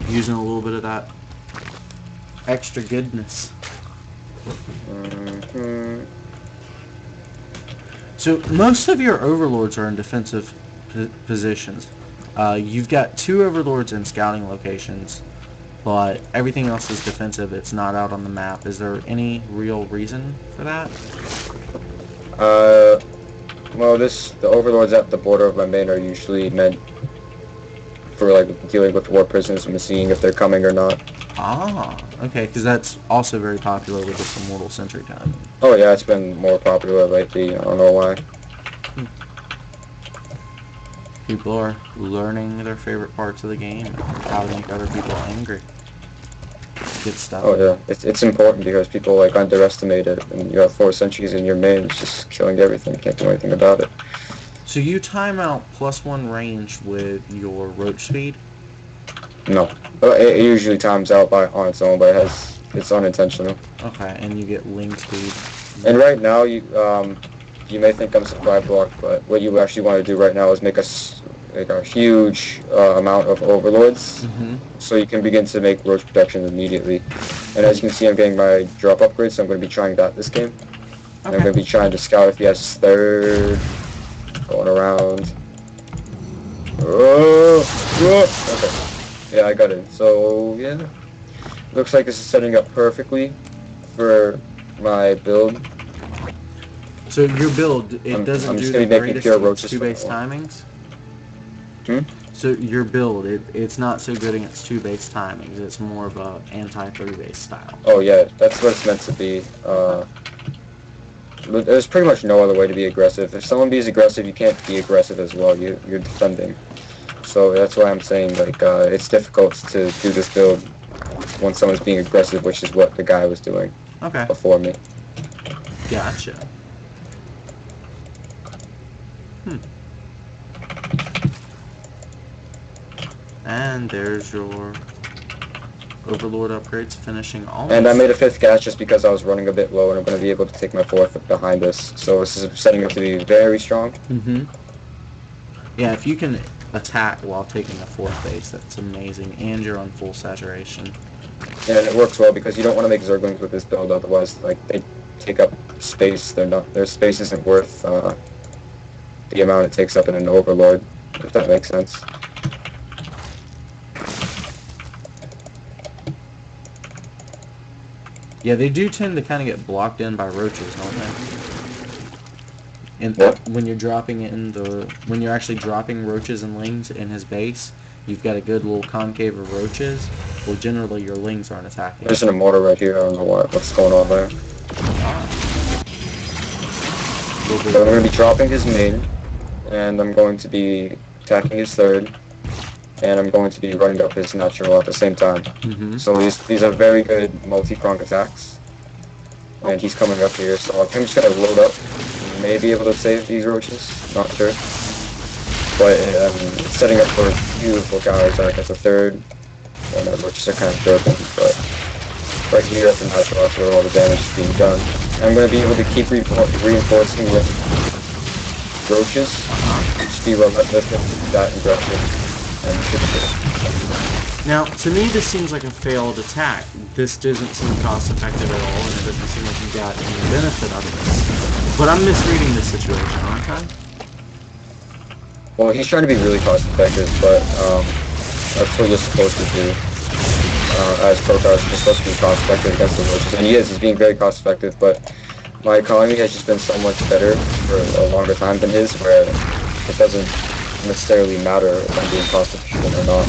Using a little bit of that extra goodness. Mm-hmm. So most of your overlords are in defensive positions. You've got 2 overlords in scouting locations, but everything else is defensive. It's not out on the map. Is there any real reason for that? Well, the overlords at the border of my main are usually meant for like dealing with war prisoners and seeing if they're coming or not. Ah, okay, because that's also very popular with this immortal sentry time. Oh yeah, it's been more popular lately. I don't know why. People are learning their favorite parts of the game and how to make other people angry. Good stuff. Oh yeah, it's important because people like underestimate it, and you have 4 sentries in your main, it's just killing everything. Can't do anything about it. So you time out +1 range with your roach speed? No, it usually times out on its own, but it's unintentional. Okay, and you get ling speed. And right now, you may think I'm supply block, but what you actually want to do right now is make a huge amount of overlords, so you can begin to make roach protection immediately. And as you can see, I'm getting my drop upgrades, so I'm going to be trying that this game. And I'm going to be trying to scout if he has 3rd, going around. Okay. Yeah, I got it. So, yeah. Looks like this is setting up perfectly for my build. So your build, it I'm doesn't just do the gonna be making greatest pure with roaches two from base now on. timings? Hmm? So your build, it's not so good against two base timings. It's more of a anti-3 base style. Oh yeah, that's what it's meant to be. There's pretty much no other way to be aggressive. If someone is aggressive, you can't be aggressive as well. You're defending. So that's why I'm saying like it's difficult to do this build when someone's being aggressive, which is what the guy was doing Okay, before me. gotcha. And there's your Overlord upgrades finishing all. And I made a 5th gas just because I was running a bit low, and I'm going to be able to take my 4th behind us. So this is setting up to be very strong. Mm-hmm. Yeah, if you can attack while taking a 4th base, that's amazing. And you're on full saturation. And it works well because you don't want to make Zerglings with this build, otherwise like they take up space. Their space isn't worth the amount it takes up in an Overlord, if that makes sense. Yeah, they do tend to kind of get blocked in by roaches, don't they? And What? when you're when you're actually dropping roaches and lings in his base, you've got a good little concave of roaches. Well, generally your lings aren't attacking. There's an Immortal right here. I don't know what's going on there. Little bit So I'm of- going to be dropping his main, and I'm going to be attacking his 3rd, and I'm going to be running up his natural at the same time. Mhm. So these are very good multi-pronged attacks. And he's coming up here, so I'm just going to load up. Maybe able to save these roaches, not sure. But it's setting up for a beautiful counter attack as a 3rd. And the roaches are kind of broken, but right here at the natural, that's where all the damage is being done. I'm going to be able to keep reinforcing with roaches. Just be relentless with that aggressive, and should be good. Now, to me, this seems like a failed attack. This doesn't seem cost effective at all, and it doesn't seem like you got any benefit out of this. But I'm misreading this situation, aren't I? Well, he's trying to be really cost effective, but that's what you're supposed to do. As Protoss, you're supposed to be cost effective against the roaches, and he is. He's being very cost effective, but my economy has just been so much better for a longer time than his, where it doesn't necessarily matter if I'm being cost efficient or not.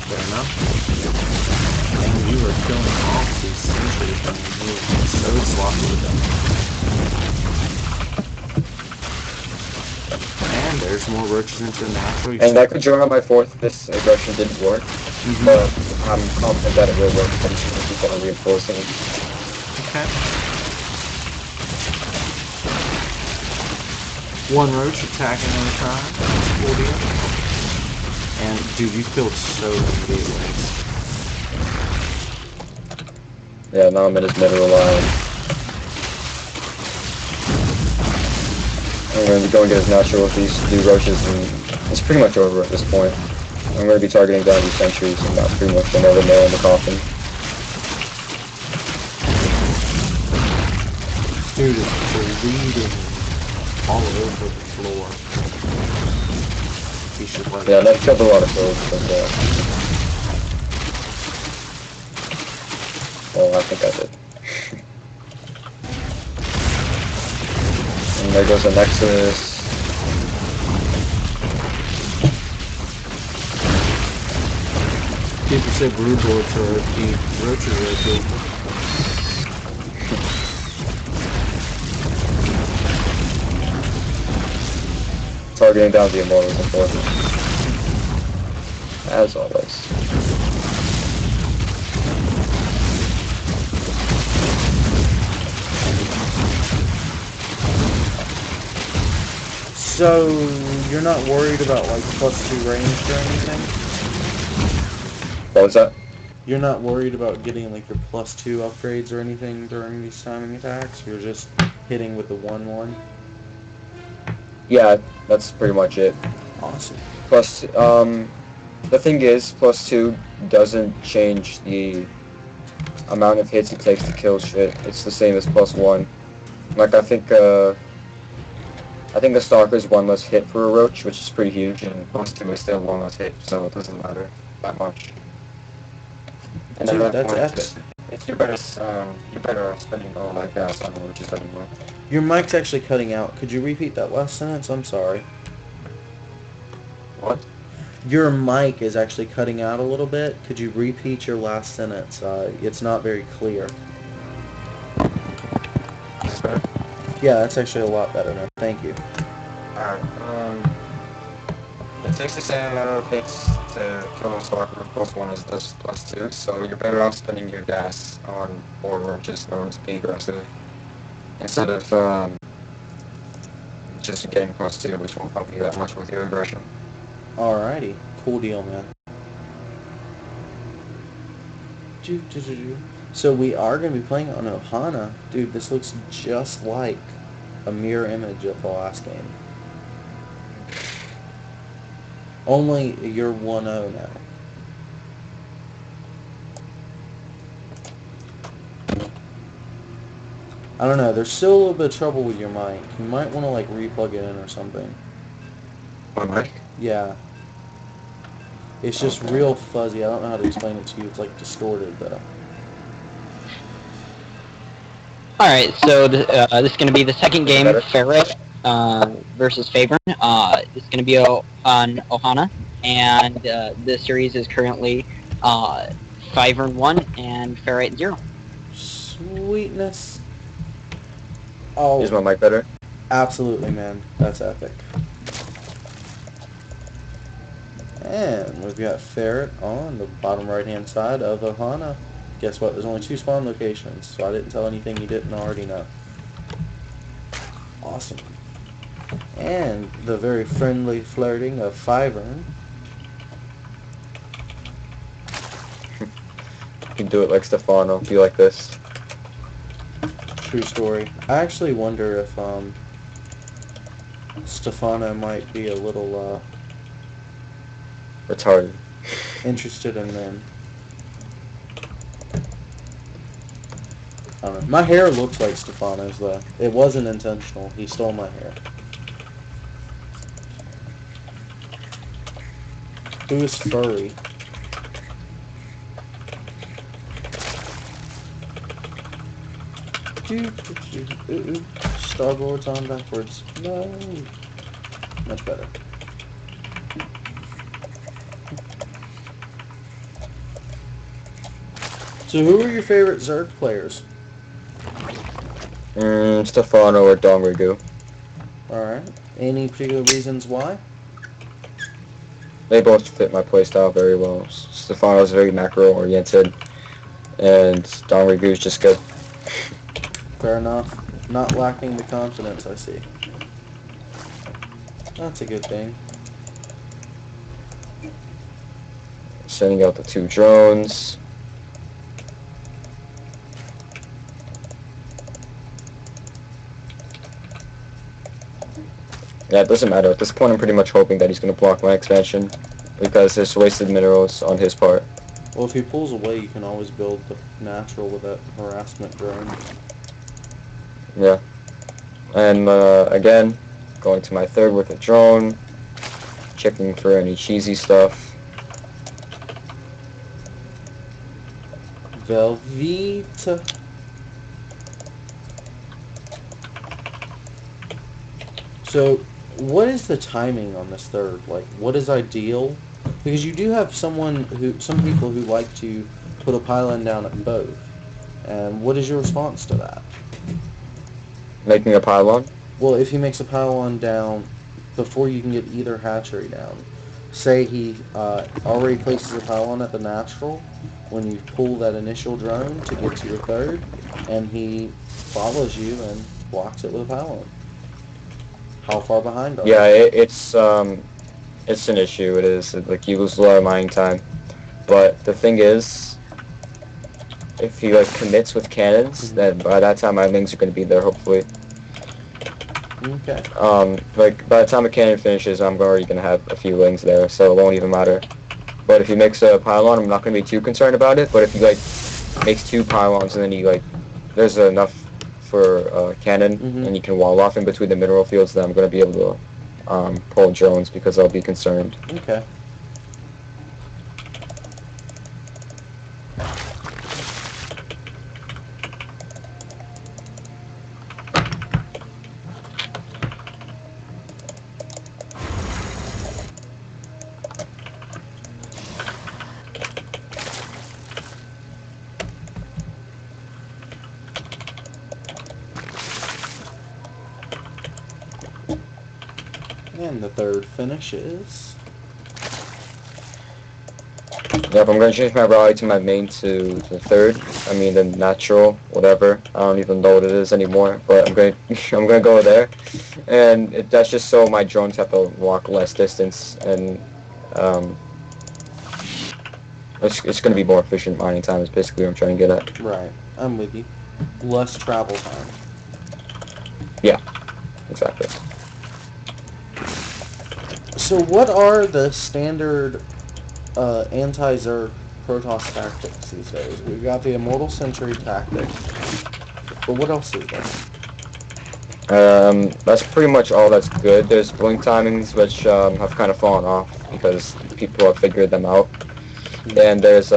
Fair enough. And you were killing off these sentries. I mean, you were so sloppy with them. And there's more roaches into the natural. And I could draw on my 4th if this aggression didn't work, but I'm confident that it will work. I'm just going to keep on reinforcing. Okay. One roach attacking at a time. That's cool deal. And dude, you killed so many gateways. Yeah, now I'm in his middle line. I'm going to be going to his natural with these 2 roaches, and it's pretty much over at this point. I'm going to be targeting down these sentries, and that's pretty much another nail in the coffin. Dude is bleeding all over the floor. He should let Yeah, that killed a lot of kills, but well, I think I did. And there goes the Nexus. People say brood lords are OP. Roaches are OP. Targeting down the Immortals and Forces. As always. So, you're not worried about like +2 range or anything? What was that? You're not worried about getting like your +2 upgrades or anything during these timing attacks? You're just hitting with the 1/1? Yeah, that's pretty much it. Awesome. Plus, the thing is, +2 doesn't change the amount of hits it takes to kill shit. It's the same as +1. Like, I think I think the Stalker's one less hit for a roach, which is pretty huge, and +2 is still one less hit, so it doesn't matter that much. And Dude, at that that's point, epic. you're better off spending all that gas on the roaches anyway. Your mic's actually cutting out. Could you repeat that last sentence? I'm sorry. What? Your mic is actually cutting out a little bit. Could you repeat your last sentence? It's not very clear. Is this better? Yeah, that's actually a lot better now. Thank you. Alright, it takes the same amount of hits to kill a Stalker +1 as it does +2, so you're better off spending your gas on more roaches in order to be aggressive, instead of just getting +2, which won't help you that much with your aggression. Alrighty. Cool deal, man. So we are going to be playing on Ohana. Dude, this looks just like a mirror image of the last game. Only you're 1-0 now. I don't know, there's still a little bit of trouble with your mic. You might want to like replug it in or something. My mic? Yeah. It's just real fuzzy. I don't know how to explain it to you. It's like distorted though. Alright, so this is going to be the second game, Ferret versus FeyverN. It's going to be on Ohana, and the series is currently FeyverN 1 and Ferret 0. Sweetness. Oh, Is my mic better? absolutely, man. That's epic. And we've got Ferret on the bottom right-hand side of Ohana. Guess what? There's only 2 spawn locations, so I didn't tell anything you didn't already know. Awesome. And the very friendly flirting of FeyverN. You can do it like Stefano, be like this. True story. I actually wonder if Stefano might be a little Retarded. interested in men. I don't know. My hair looks like Stefano's though. It wasn't intentional. He stole my hair. Who is furry? Ooh, starboard's on backwards. No. Much better. So who are your favorite Zerg players? Stefano or Dongrigu. Alright. Any particular reasons why? They both fit my playstyle very well. Stefano's very macro-oriented, and Dongrigu's just good. Fair enough. Not lacking the confidence, I see. That's a good thing. Sending out the 2 drones. Yeah, it doesn't matter. At this point, I'm pretty much hoping that he's going to block my expansion, because there's wasted minerals on his part. Well, if he pulls away, you can always build the natural with that harassment drone. Yeah. And again, going to my 3rd with a drone, checking for any cheesy stuff. Velveeta. So, what is the timing on this 3rd? Like, what is ideal? Because you do have some people who like to put a pylon down at both. And what is your response to that? Making a pylon? Well, if he makes a pylon down before you can get either hatchery down, say he already places a pylon at the natural when you pull that initial drone to get to your 3rd, and he follows you and blocks it with a pylon. How far behind are you? Yeah, it's an issue. It is. Like, you lose a lot of mining time. But the thing is, if he like commits with cannons, then by that time my wings are going to be there, hopefully. Okay. Like, by the time a cannon finishes, I'm already going to have a few wings there, so it won't even matter. But if he makes a pylon, I'm not going to be too concerned about it. But if he like makes 2 pylons and then he like, there's enough for cannon, Mhm. and you can wall off in between the mineral fields, then I'm going to be able to pull drones because I'll be concerned. Okay. And the third finish is... Yep, I'm going to change my rally to my main to the third. I mean the natural, whatever. I don't even know what it is anymore, but I'm going to I'm going to go there. And that's just so my drones have to walk less distance, and it's going to be more efficient mining time is basically what I'm trying to get at. Right. I'm with you. Less travel time. Yeah, exactly. So what are the standard anti-Zerg Protoss tactics these days? We've got the Immortal Sentry tactic. But what else is there? That's pretty much all that's good. There's blink timings which have kind of fallen off because people have figured them out. And there's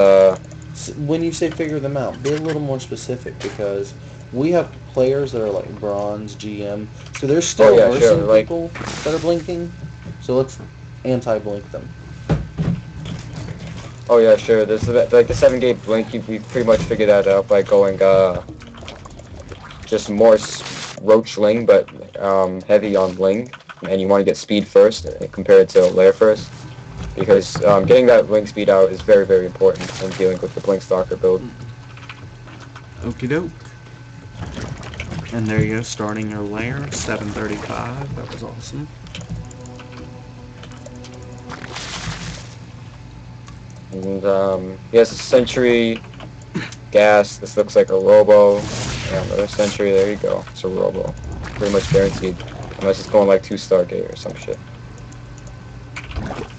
When you say figure them out, be a little more specific, because we have players that are like bronze, GM, so there's still some like, people that are blinking, so let's anti-blink them. oh yeah, sure. There's like the 7-gate blink. We pretty much figured that out by going just more roach ling, but heavy on ling, and you want to get speed first compared to layer first, because getting that ling speed out is very, very important in dealing with the blink stalker build. Okie doke. And there you go, starting your layer, 735. That was awesome. And he has a sentry, gas. This looks like a robo. And another sentry. There you go. It's a robo. Pretty much guaranteed, unless it's going like 2 Stargate or some shit,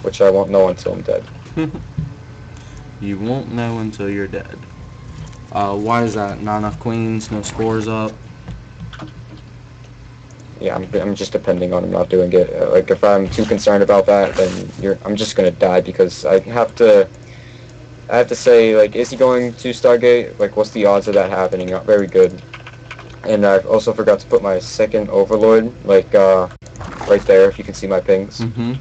which I won't know until I'm dead. You won't know until you're dead. Why is that? Not enough queens, no scores up? Yeah, I'm just depending on him not doing it. Like, if I'm too concerned about that, then I'm just gonna die, because I have to say, like, is he going to Stargate? Like, what's the odds of that happening? Not very good. And I also forgot to put my second Overlord, like, right there, if you can see my pings. Mm-hmm.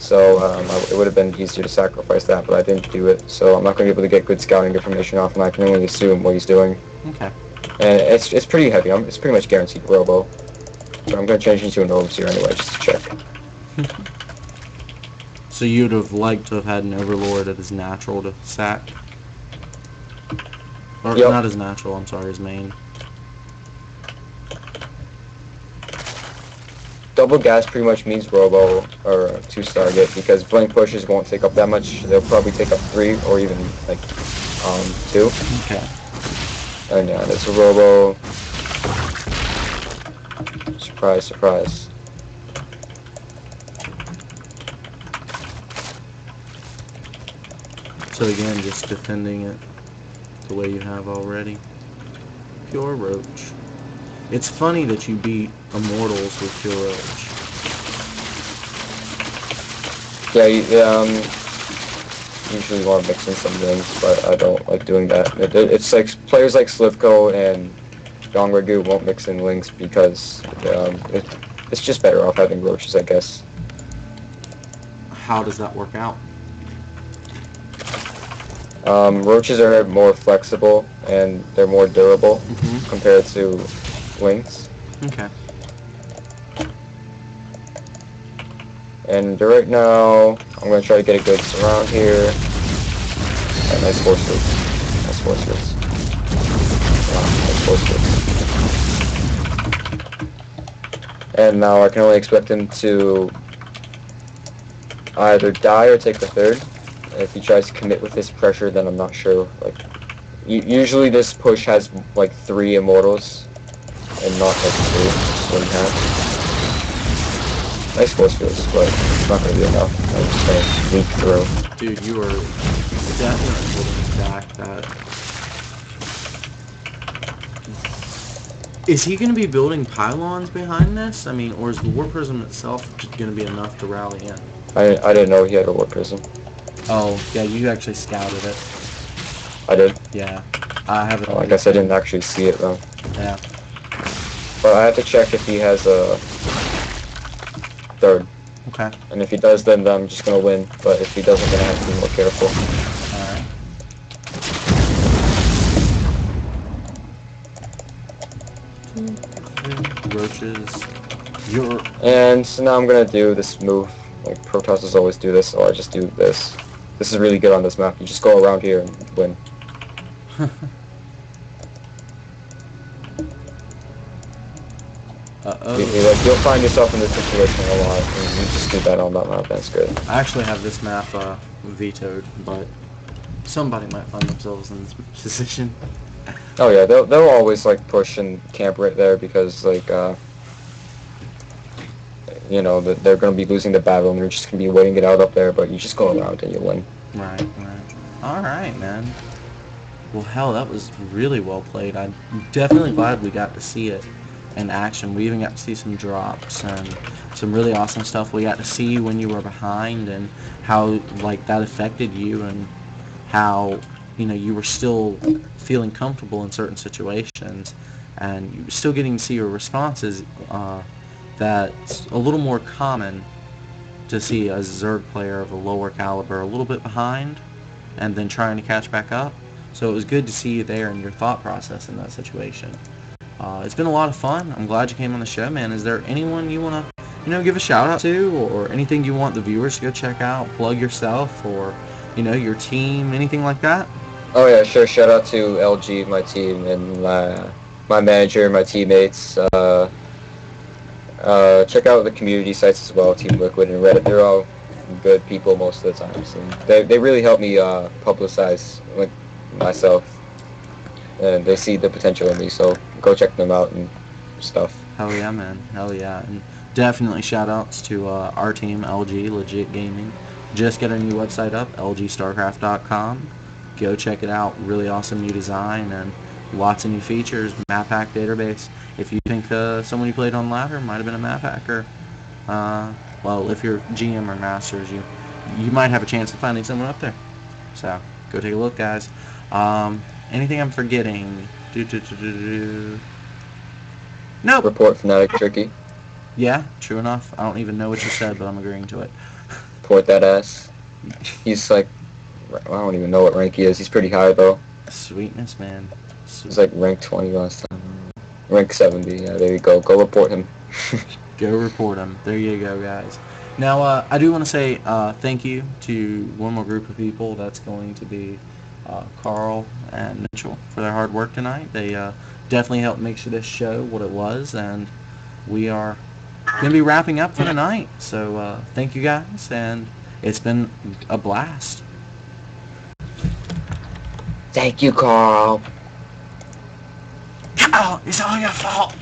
So, it would have been easier to sacrifice that, but I didn't do it. So I'm not going to be able to get good scouting information off him. I can only assume what he's doing. Okay. And it's pretty heavy. It's pretty much guaranteed robo. So I'm going to change into an overseer anyway, just to check. So you'd have liked to have had an Overlord of his natural to sack? Or Yep. not his natural, I'm sorry, his main. Double gas pretty much means robo or 2 Stargate, because blink pushes won't take up that much. They'll probably take up 3 or even like 2. Okay. And yeah, that's a robo. Surprise, surprise. So again, just defending it the way you have already. Pure roach. It's funny that you beat Immortals with pure roach. Yeah, usually want to mix in some rings, but I don't like doing that. It's like players like Slivko and Dongregoo won't mix in links because it's just better off having roaches, I guess. How does that work out? Roaches are more flexible and they're more durable compared to links. Okay. And right now, I'm going to try to get a good surround here. Yeah, nice force roots. Nice force roots. Nice force roots. And now I can only expect him to either die or take the third. If he tries to commit with this pressure, then I'm not sure. Like, usually this push has like 3 immortals and not like 2. Just 1.5. Nice force fields, but it's not going to be enough. I'm just going to leak through. Dude, you are definitely holding back that. Is he going to be building pylons behind this? I mean, or is the War Prism itself going to be enough to rally in? I didn't know he had a War Prism. Oh, yeah, you actually scouted it. I did. Yeah. I haven't. Oh, I guess I didn't actually see it though. Yeah. But I have to check if he has a third. Okay. And if he does, then I'm just gonna win. But if he doesn't, then I have to be more careful. Alright. Roaches. You're... And so now I'm gonna do this move. Like Protoss always do this, so I just do this. This is really good on this map. You just go around here and win. You'll find yourself in this situation a lot, and you just do that on that map. That's good. I actually have this map vetoed, but somebody might find themselves in this position. Oh yeah, they'll always like push and camp right there because like you know they're gonna be losing the battle and they're just gonna be waiting it out up there. But you just go around and you win. Right, right. All right, man. Well, hell, that was really well played. I'm definitely glad we got to see it in action. We even got to see some drops and some really awesome stuff. We got to see when you were behind and how like that affected you and how you were still feeling comfortable in certain situations and you were still getting to see your responses. That's a little more common to see a Zerg player of a lower caliber a little bit behind and then trying to catch back up. So it was good to see you there and your thought process in that situation. It's been a lot of fun. I'm glad you came on the show, man. Is there anyone you want to, give a shout out to, or anything you want the viewers to go check out, plug yourself, or, your team, anything like that? Oh yeah, sure. Shout out to LG, my team, and my manager, my teammates. Check out the community sites as well, Team Liquid and Reddit. They're all good people most of the times, and they really help me publicize like myself, and they see the potential in me. So go check them out and stuff. Hell yeah, man. Hell yeah. And definitely shout outs to our team, LG, Legit Gaming. Just got a new website up, lgstarcraft.com. Go check it out. Really awesome new design and lots of new features. Map hack database. If you think someone you played on ladder might have been a map hacker, well, if you're GM or Masters, you might have a chance of finding someone up there. So go take a look, guys. Anything I'm forgetting? Nope. Report Fnatic Tricky. Yeah, true enough. I don't even know what you said, but I'm agreeing to it. Report that ass. He's like, I don't even know what rank he is. He's pretty high though. Sweetness, man. He's like rank 20 last time. Rank 70. Yeah, there you go. Go report him. Go report him. There you go, guys. Now, I do want to say thank you to one more group of people. That's going to be Carl and Mitchell for their hard work tonight. They definitely helped make sure this show what it was, and we are going to be wrapping up for the night. So thank you guys, and it's been a blast. Thank you, Carl. Carl, it's all your fault.